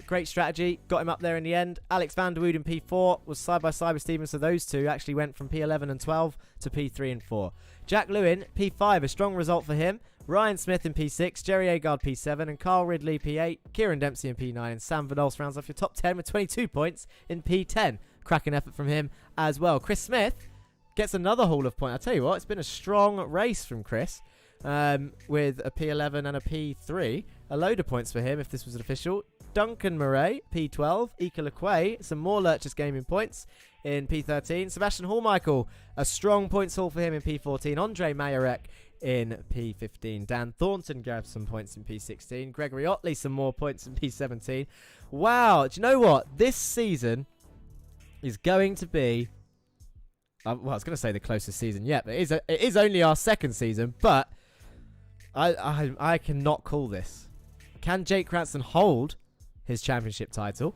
Great strategy. Got him up there in the end. Alex Vanderwood in P4 was side by side with Stephen, so those two actually went from P11 and 12 to P3 and 4. Jack Lewin, P5, a strong result for him. Ryan Smith in P6, Jerry Agard P7, and Carl Ridley P8, Kieran Dempsey in P9, and Sam Van Olst rounds off your top 10 with 22 points in P10. Cracking effort from him as well. Chris Smith gets another haul of points. I'll tell you what, it's been a strong race from Chris. With a P11 and a P3. A load of points for him if this was an official. Duncan Murray, P12. Ika Lequay, some more Lurchers gaming points in P13. Sebastian Hallmichael, a strong points haul for him in P14. Andre Majorek in P15. Dan Thornton grabbed some points in P16. Gregory Otley, some more points in P17. Wow, do you know what? This season is going to be... well, I was going to say the closest season yet, but it is only our second season, but I cannot call this. Can Jake Cranston hold his championship title?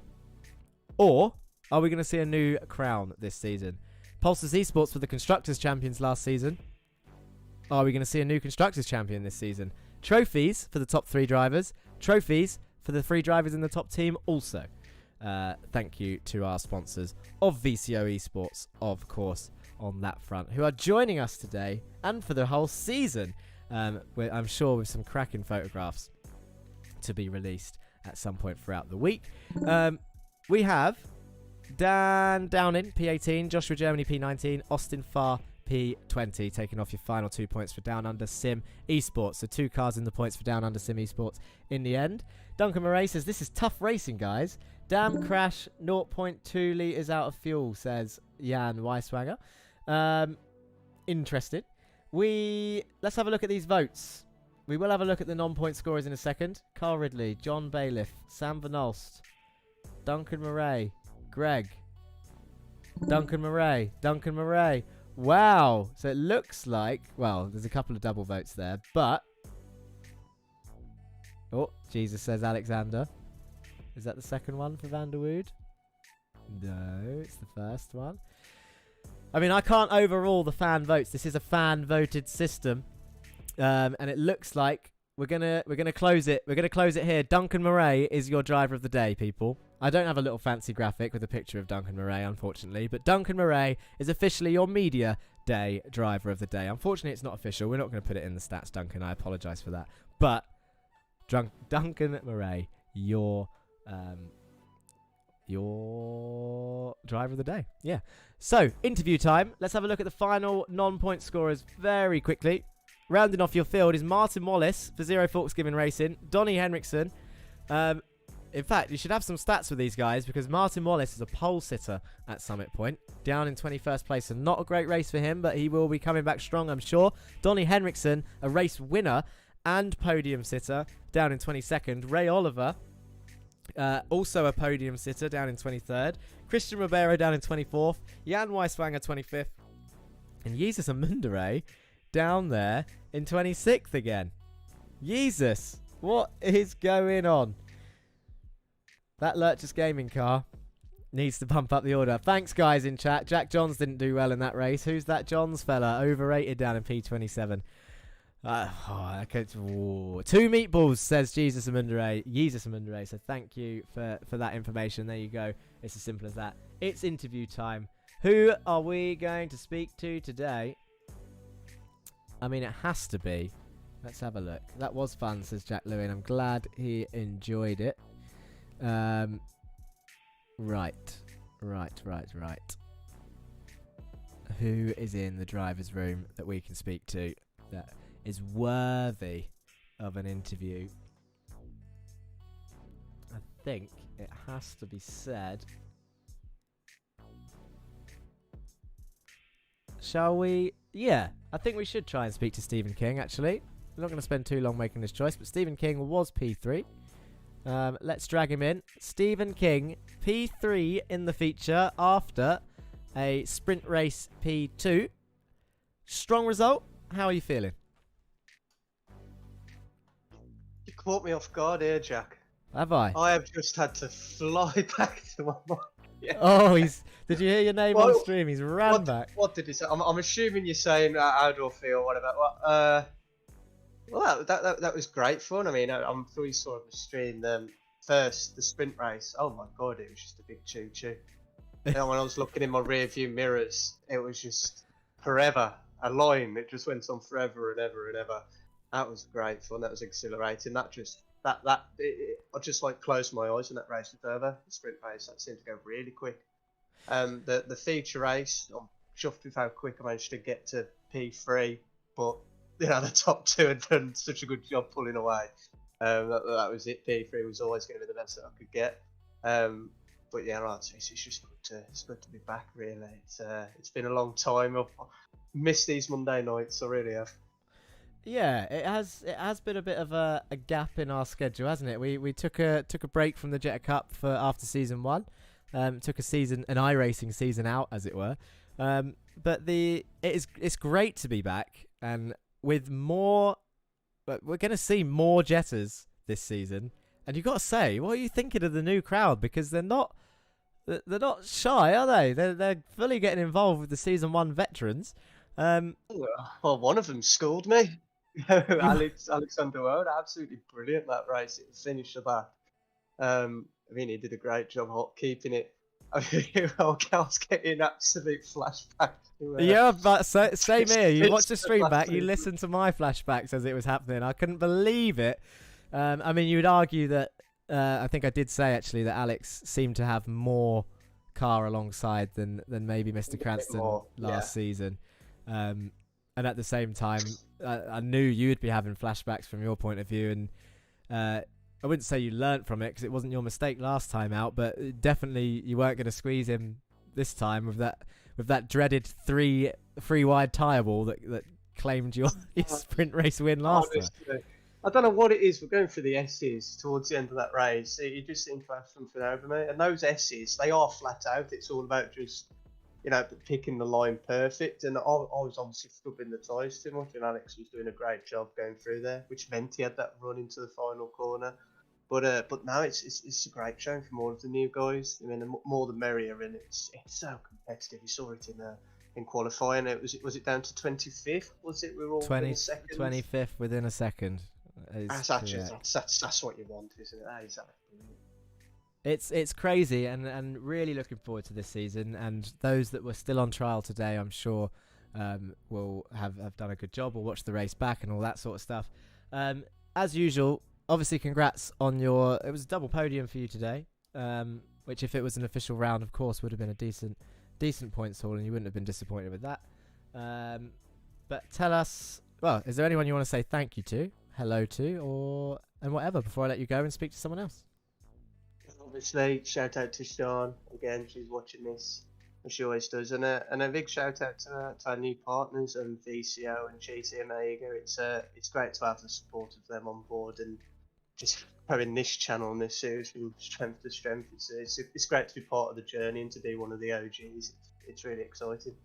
Or are we going to see a new crown this season? Pulsar's Esports were the Constructors Champions last season. Are we going to see a new Constructors Champion this season? Trophies for the top 3 drivers. Trophies for the 3 drivers in the top team also. Thank you to our sponsors of VCO Esports, of course, on that front, who are joining us today and for the whole season. I'm sure with some cracking photographs to be released at some point throughout the week. We have Dan Downing, P18, Joshua Germany, P19, Austin Farr, P20, taking off your final 2 points for Down Under Sim Esports. So 2 cars in the points for Down Under Sim Esports in the end. Duncan Murray says, this is tough racing, guys. Damn crash, 0.2 litres out of fuel, says Jan Weiswanger. Interesting. Let's have a look at these votes. We will have a look at the non-point scorers in a second. Carl Ridley, John Bailiff, Sam Van Olst, Duncan Murray, Greg, Duncan Murray. Wow. So it looks like, well, there's a couple of double votes there, but... Oh, Jesus, says Alexander. Is that the second one for Van der Wood? No, it's the first one. I mean, I can't overrule the fan votes. This is a fan-voted system. And it looks like we're gonna close it. We're gonna close it here. Duncan Murray is your driver of the day, people. I don't have a little fancy graphic with a picture of Duncan Murray, unfortunately, but Duncan Murray is officially your media day driver of the day. Unfortunately, it's not official. We're not going to put it in the stats, Duncan. I apologise for that. But Duncan Murray, your driver of the day. Yeah. So interview time. Let's have a look at the final non-point scorers very quickly. Rounding off your field is Martin Wallace for Zero Forks Given Racing, Donnie Henriksen. In fact, you should have some stats for these guys because Martin Wallace is a pole sitter at Summit Point, down in 21st place, and not a great race for him, but he will be coming back strong, I'm sure. Donnie Henriksen, a race winner and podium sitter, down in 22nd. Ray Oliver, also a podium sitter, down in 23rd. Christian Ribeiro down in 24th. Jan Weiswanger 25th. And Jesus Amundere down there in 26th again. Jesus, what is going on? That Lurchus Gaming car needs to bump up the order. Thanks, guys, in chat. Jack Johns didn't do well in that race. Who's that Johns fella? Overrated down in P27. Two meatballs, says Jesus Amundere. So thank you for that information. There you go. It's as simple as that. It's interview time. Who are we going to speak to today? I mean, it has to be. Let's have a look. That was fun, says Jack Lewin. I'm glad he enjoyed it. Right. Who is in the driver's room that we can speak to that is worthy of an interview? I think it has to be said. Shall we? Yeah, I think we should try and speak to Stephen King, actually. We're not going to spend too long making this choice, but Stephen King was P3. Let's drag him in. Stephen King, P3 in the feature after a sprint race P2. Strong result. How are you feeling? You caught me off guard here, Jack. Have I? I have just had to fly back to my mind. Yeah. Oh, did you hear your name on stream? He's ran back. What did he say? I'm assuming you're saying how do I feel, whatever. Well, that was great fun. I mean, I'm sure you saw the stream first, the sprint race. Oh my god, it was just a big choo-choo. And when I was looking in my rear view mirrors, it was just forever. A line, it just went on forever and ever and ever. That was great fun. That was exhilarating. I just like closed my eyes when that race was over. The sprint race, that seemed to go really quick. The feature race, I'm chuffed with how quick I managed to get to P3, but you know, the top two had done such a good job pulling away. That was it. P3 was always going to be the best that I could get. But yeah, right, it's just good to be back. Really, it's been a long time. I've missed these Monday nights. I really have. Yeah, it has been a bit of a gap in our schedule, hasn't it? We took a break from the Jetta Cup for after season 1. Took an iRacing season out, as it were. But it's great to be back, and with more, we're going to see more Jettas this season. And you've got to say, what are you thinking of the new crowd? Because they're not they're not shy, are they? They're fully getting involved with the season 1 veterans. Well, one of them schooled me. Alexander World, absolutely brilliant that race. It finished the back. I mean, he did a great job keeping it. I mean, I was getting absolute flashbacks. Yeah, but same here. You watch the stream back, you season. listen to my flashbacks as it was happening. I couldn't believe it. I mean, you would argue that I think I did say actually that Alex seemed to have more car alongside than maybe Mr. Cranston last season. And at the same time, I knew you would be having flashbacks from your point of view, and I wouldn't say you learnt from it because it wasn't your mistake last time out, but definitely you weren't going to squeeze him this time with that dreaded three wide tyre ball that claimed your sprint race win last time. I don't know what it is. We're going through the S's towards the end of that race. You just seem to have something over me. And those S's, they are flat out. It's all about just, picking the line perfect. And I was obviously stubbing the tyres too much, and Alex was doing a great job going through there, which meant he had that run into the final corner. But now it's a great show from all of the new guys. I mean, the more the merrier, and it's so competitive. You saw it in qualifying. Was it down to 25th? Was it? We were all 25th within a second. That's what you want, isn't it? That is brilliant. It's crazy, and really looking forward to this season. And those that were still on trial today, I'm sure, will have done a good job. We'll watch the race back and all that sort of stuff. As usual, obviously, congrats on it was a double podium for you today, which if it was an official round, of course, would have been a decent points haul, and you wouldn't have been disappointed with that. But tell us, well, is there anyone you want to say thank you to, hello to, and whatever before I let you go and speak to someone else? Obviously, shout out to Sean again. She's watching this, as she always does, and a big shout out to our new partners and VCO and GT Omega. It's great to have the support of them on board, and just having this channel and this series from strength to strength. It's great to be part of the journey and to be one of the OGs. It's really exciting.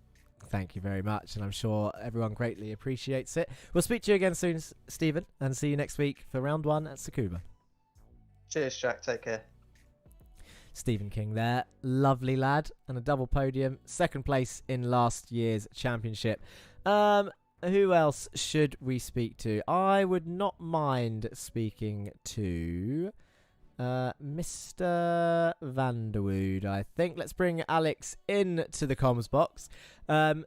Thank you very much, and I'm sure everyone greatly appreciates it. We'll speak to you again soon, Stephen, and see you next week for round 1 at Tsukuba. Cheers, Jack. Take care. Stephen King there, lovely lad, and a double podium, second place in last year's championship. Who else should we speak to? I would not mind speaking to Mr. Vanderwood, I think. Let's bring Alex into the comms box. For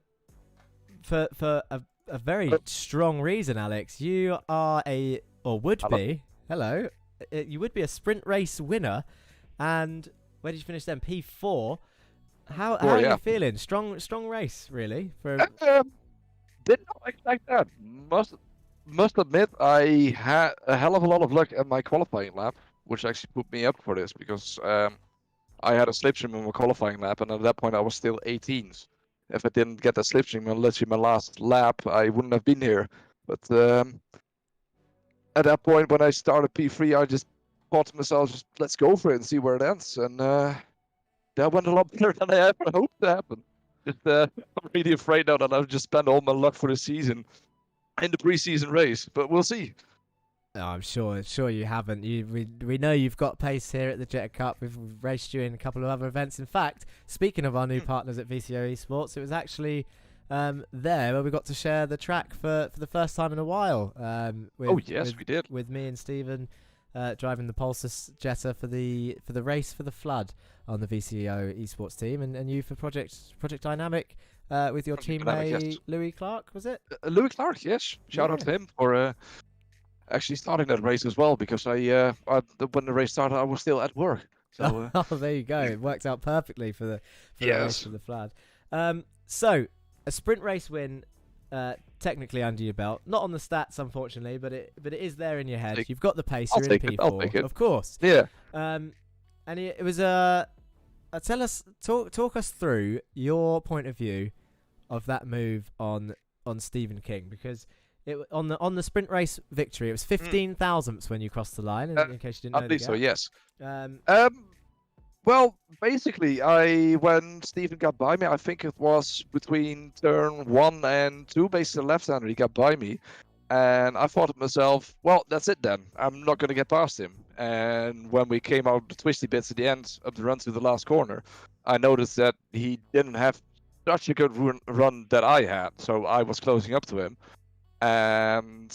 a very strong reason, Alex. You are you would be a sprint race winner. And where did you finish then? P4. How are you feeling? Strong race, really. Did not expect that. Must admit, I had a hell of a lot of luck at my qualifying lap, which actually put me up for this because I had a slipstream in my qualifying lap, and at that point I was still 18th. If I didn't get that slipstream on literally my last lap, I wouldn't have been here. But at that point, when I started P3, I just thought to myself, just let's go for it and see where it ends. And that went a lot better than I ever hoped to happen. Just I'm really afraid now that I've just spent all my luck for the season in the preseason race, but we'll see. Oh, I'm sure you haven't. We know you've got pace here at the Jetta Cup. We've raced you in a couple of other events. In fact, speaking of our new partners at VCO Esports, it was actually there where we got to share the track for the first time in a while. We did. With me and Stephen driving the Pulsar Jetta for the race for the Flood on the VCO Esports team, and you for Project Dynamic with your teammate Louis Clark, was it? Louis Clark, yes. Shout out to him for actually starting that race as well, because when the race started, I was still at work. So oh, there you go. It worked out perfectly for the race for the Flood. So a sprint race win. Technically under your belt, not on the stats unfortunately, but it is there in your head. You've got the pace. You're in P4, I'll take it. Of course. Yeah. And it was talk us through your point of view of that move on Stephen King, because it on the sprint race victory, it was 15 thousandths when you crossed the line. In case you didn't know. I believe so. Yes. Well, basically, when Stephen got by me, I think it was between turn 1 and 2, basically left-hander, he got by me. And I thought to myself, well, that's it then. I'm not going to get past him. And when we came out the twisty bits at the end of the run to the last corner, I noticed that he didn't have such a good run that I had. So I was closing up to him. And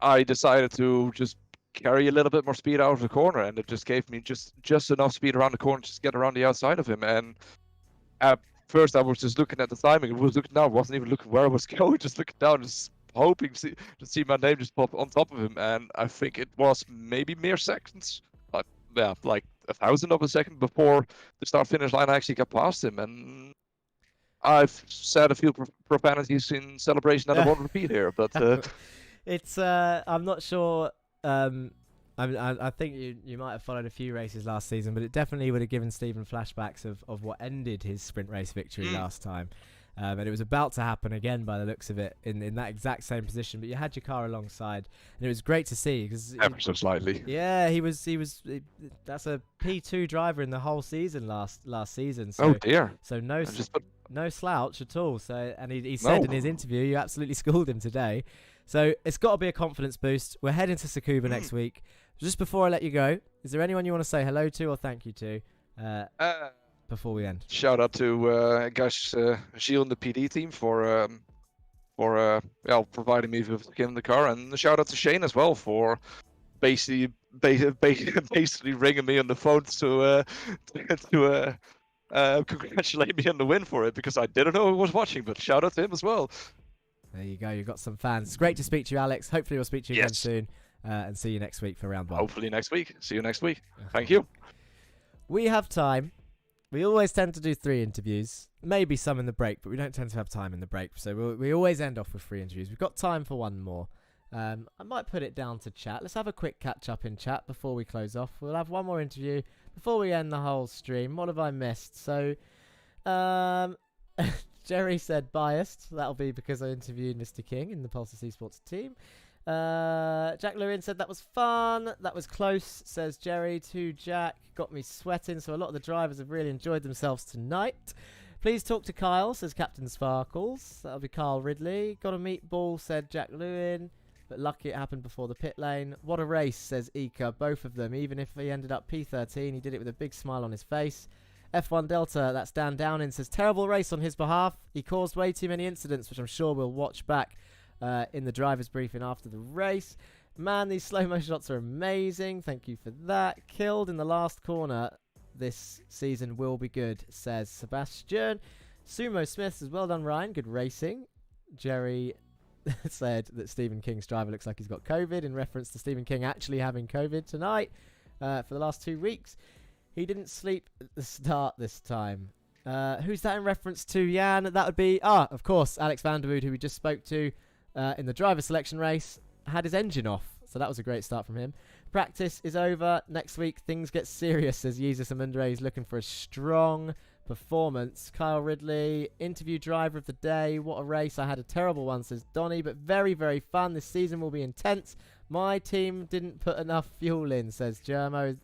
I decided to just carry a little bit more speed out of the corner, and it just gave me just enough speed around the corner to just get around the outside of him. And at first I was just looking at the timing. I was looking down, wasn't even looking where I was going, just looking down, just hoping to see my name just pop on top of him. And I think it was maybe mere seconds, like 1,000 of a second before the start finish line I actually got past him. And I've said a few profanities in celebration that I won't repeat here, but it's I'm not sure. I think you might have followed a few races last season, but it definitely would have given Stephen flashbacks of what ended his sprint race victory last time. And it was about to happen again by the looks of it in that exact same position. But you had your car alongside, and it was great to see because ever so slightly. Yeah, he was. That's a P2 driver in the whole season last season. So, oh dear. So no slouch at all. So and he said in his interview, you absolutely schooled him today. So it's got to be a confidence boost. We're heading to Tsukuba next week. Just before I let you go, is there anyone you want to say hello to or thank you to before we end? Shout out to Gilles and the PD team for providing me with the car, and a shout out to Shane as well for basically ringing me on the phone to congratulate me on the win for it, because I didn't know who was watching, but shout out to him as well. There you go. You've got some fans. It's great to speak to you, Alex. Hopefully we'll speak to you again soon. And see you next week for round one. Hopefully next week. See you next week. Thank you. We have time. We always tend to do 3 interviews. Maybe some in the break, but we don't tend to have time in the break. So we always end off with 3 interviews. We've got time for one more. I might put it down to chat. Let's have a quick catch up in chat before we close off. We'll have one more interview before we end the whole stream. What have I missed? So, Jerry said biased. That'll be because I interviewed Mr. King in the Pulsar Esports team. Jack Lewin said that was fun. That was close, says Jerry to Jack. Got me sweating. So a lot of the drivers have really enjoyed themselves tonight. Please talk to Kyle, says Captain Sparkles. That'll be Carl Ridley. Got a meatball, said Jack Lewin. But lucky it happened before the pit lane. What a race, says Ika. Both of them. Even if he ended up P13, he did it with a big smile on his face. F1 Delta, that's Dan Downing, says terrible race on his behalf. He caused way too many incidents, which I'm sure we'll watch back in the driver's briefing after the race. Man, these slow-mo shots are amazing. Thank you for that. Killed in the last corner. This season will be good, says Sebastian. Sumo Smith says, well done, Ryan. Good racing. Jerry said that Stephen King's driver looks like he's got COVID, in reference to Stephen King actually having COVID tonight for the last 2 weeks. He didn't sleep at the start this time. Who's that in reference to, Jan? That would be, of course, Alex van der Wood, who we just spoke to in the driver selection race, had his engine off. So that was a great start from him. Practice is over. Next week, things get serious, says Jesus Amundre. He's looking for a strong performance. Kyle Ridley, interview driver of the day. What a race. I had a terrible one, says Donny, but very, very fun. This season will be intense. My team didn't put enough fuel in, says Germo.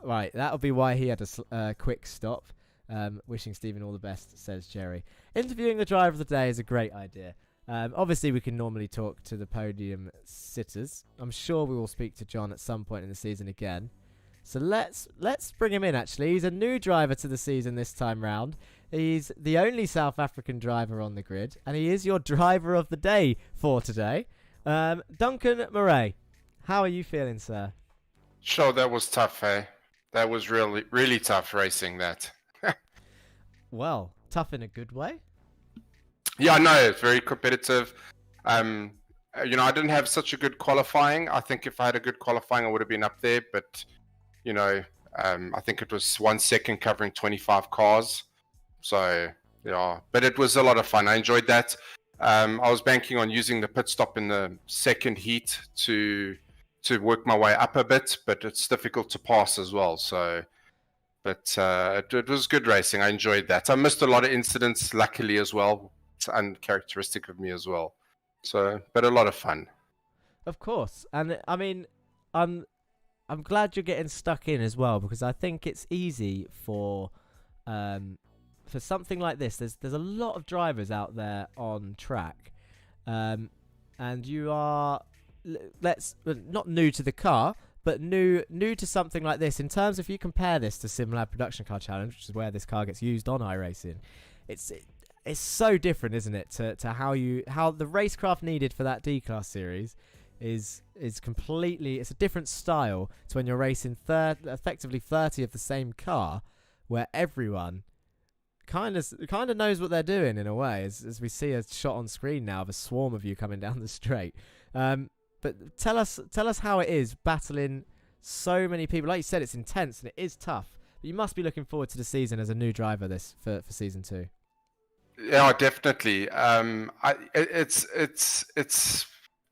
Right, that'll be why he had a quick stop. Wishing Stephen all the best, says Jerry. Interviewing the driver of the day is a great idea. Obviously, we can normally talk to the podium sitters. I'm sure we will speak to John at some point in the season again. So let's bring him in, actually. He's a new driver to the season this time round. He's the only South African driver on the grid, and he is your driver of the day for today. Duncan Murray, how are you feeling, sir? Sure, that was tough, eh? That was really, really tough racing, that. Well, tough in a good way? Yeah, I know, it's very competitive. I didn't have such a good qualifying. I think if I had a good qualifying, I would have been up there. But, I think it was 1 second covering 25 cars. So, yeah, but it was a lot of fun. I enjoyed that. I was banking on using the pit stop in the second heat to work my way up a bit, but it's difficult to pass as well. So, but it was good racing. I enjoyed that. I missed a lot of incidents, luckily, as well. It's uncharacteristic of me as well. So, but a lot of fun. Of course. And I mean, I'm glad you're getting stuck in as well, because I think it's easy for something like this. There's a lot of drivers out there on track, and you are not new to the car, but new to something like this. In terms, if you compare this to SimLab Production Car Challenge, which is where this car gets used on iRacing, it's so different, isn't it? To how the racecraft needed for that D-Class series is completely. It's a different style to when you're racing effectively 30 of the same car, where everyone kind of knows what they're doing in a way, as we see a shot on screen now of a swarm of you coming down the straight. But tell us how it is battling so many people. Like you said, it's intense and it is tough. But you must be looking forward to the season as a new driver for season 2. Yeah, definitely. It's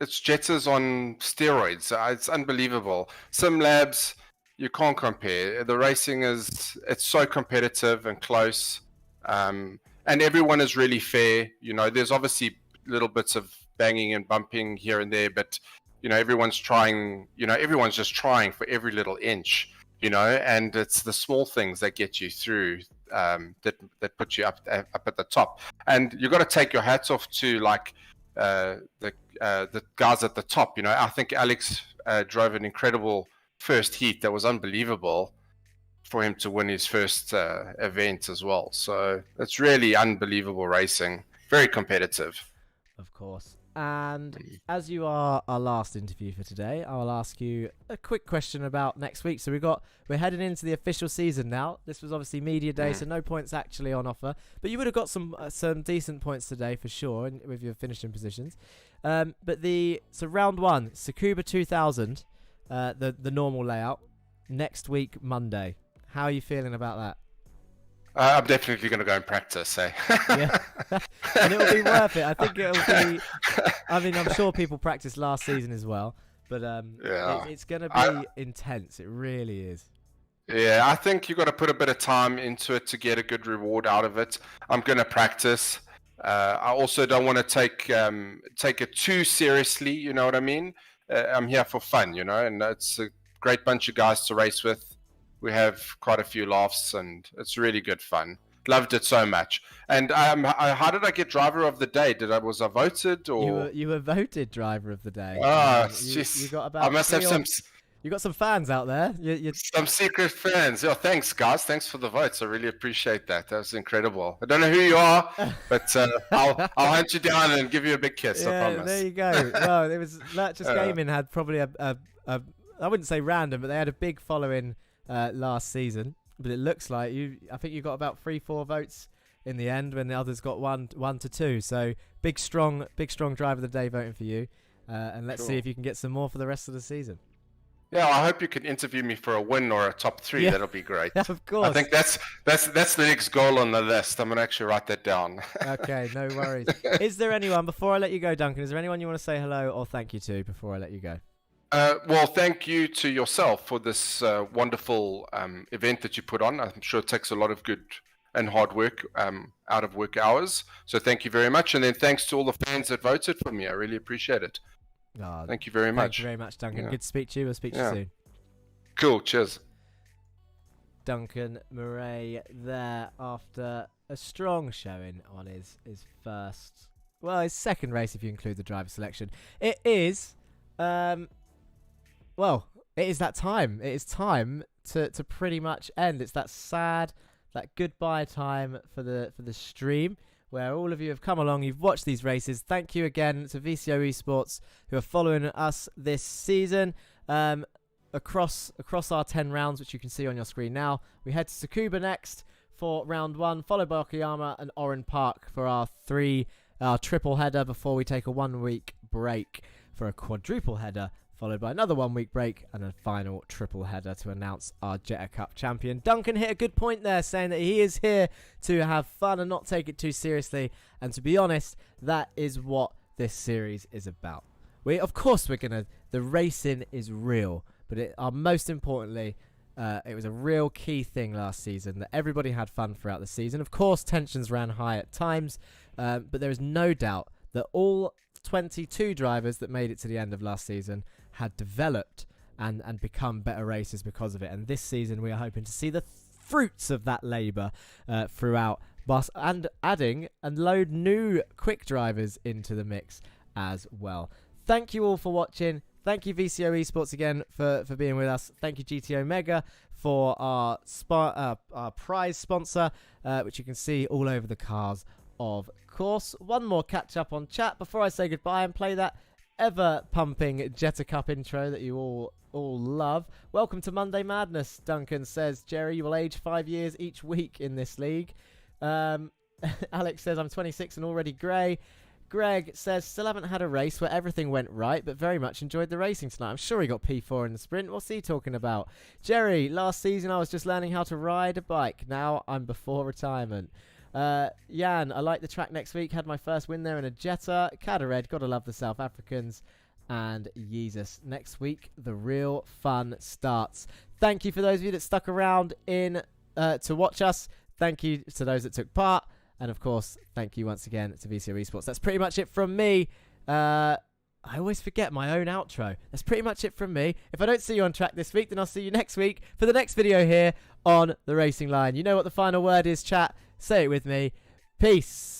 Jettas on steroids. It's unbelievable. Sim labs, you can't compare. The racing it's so competitive and close, and everyone is really fair. You know, there's obviously little bits of banging and bumping here and there, but you know, everyone's trying. You know, everyone's just trying for every little inch. You know, and it's the small things that get you through, that put you up at the top. And you've got to take your hats off to like the guys at the top. You know, I think Alex drove an incredible first heat that was unbelievable for him to win his first event as well. So it's really unbelievable racing, very competitive. Of course. And as you are our last interview for today, I will ask you a quick question about next week. So we're heading into the official season now. This was obviously media day, so no points actually on offer. But you would have got some decent points today for sure with your finishing positions. But round 1, Tsukuba 2000, the normal layout, next week Monday. How are you feeling about that? I'm definitely going to go and practice, eh? Yeah, and it'll be worth it. I think it'll be. I mean, I'm sure people practiced last season as well, but it's going to be intense. It really is. Yeah, I think you've got to put a bit of time into it to get a good reward out of it. I'm going to practice. I also don't want to take it too seriously. You know what I mean? I'm here for fun, you know, and it's a great bunch of guys to race with. We have quite a few laughs, and it's really good fun. Loved it so much. And how did I get driver of the day? Was I voted or? You were voted driver of the day. Oh, you got about. I must have some. You got some fans out there. Some secret fans. Yeah, thanks guys. Thanks for the votes. I really appreciate that. That was incredible. I don't know who you are, but I'll hunt you down and give you a big kiss. Yeah, I promise. There you go. Well, it was Lurchus Gaming had probably a I wouldn't say random, but they had a big following last season. But it looks like I think you got about 3-4 votes in the end, when the others got 1 to 2. So big strong driver of the day voting for you. And let's see if you can get some more for the rest of the season. Yeah, I hope you can interview me for a win or a top 3. Yeah. That'll be great. Of course. I think that's the next goal on the list. I'm gonna actually write that down. Okay, no worries. Is there anyone, before I let you go, Duncan? Is there anyone you want to say hello or thank you to before I let you go? Well, thank you to yourself for this wonderful event that you put on. I'm sure it takes a lot of good and hard work out of work hours. So thank you very much. And then thanks to all the fans that voted for me. I really appreciate it. Oh, thank you very much. Thank you very much, Duncan. Yeah. Good to speak to you. We'll speak to you soon. Cool. Cheers. Duncan Murray there after a strong showing on his second race if you include the driver selection. It is... Well, it is that time. It is time to pretty much end. It's that goodbye time for the stream, where all of you have come along, you've watched these races. Thank you again to VCO Esports, who are following us this season across our 10 rounds, which you can see on your screen now. We head to Tsukuba next for round 1, followed by Okayama and Oran Park for our triple header, before we take a 1-week break for a quadruple header, followed by another 1-week break and a final triple header to announce our Jetta Cup champion. Duncan hit a good point there, saying that he is here to have fun and not take it too seriously. And to be honest, that is what this series is about. The racing is real, but most importantly, it was a real key thing last season that everybody had fun throughout the season. Of course, tensions ran high at times, but there is no doubt that all 22 drivers that made it to the end of last season had developed and become better racers because of it. And this season we are hoping to see the fruits of that labour throughout, and adding and load new quick drivers into the mix as well. Thank you all for watching. Thank you, VCO Esports, again for being with us. Thank you, GT Omega, for our prize sponsor, which you can see all over the cars, of course. One more catch up on chat before I say goodbye and play that ever pumping Jetta Cup intro that you all love. Welcome to Monday Madness, Duncan says. Jerry, you will age 5 years each week in this league. Alex says, I'm 26 and already grey. Greg says, still haven't had a race where everything went right, but very much enjoyed the racing tonight. I'm sure he got P4 in the sprint. What's he talking about? Jerry, last season I was just learning how to ride a bike. Now I'm before retirement. Jan, I like the track next week. Had my first win there in a Jetta. Cadared, gotta love the South Africans. And Jesus, next week the real fun starts. Thank you for those of you that stuck around to watch us. Thank you to those that took part. And, of course, thank you once again to VCO Esports. That's pretty much it from me. I always forget my own outro. That's pretty much it from me. If I don't see you on track this week, then I'll see you next week for the next video here on the Racing Line. You know what the final word is, chat. Say it with me. Peace.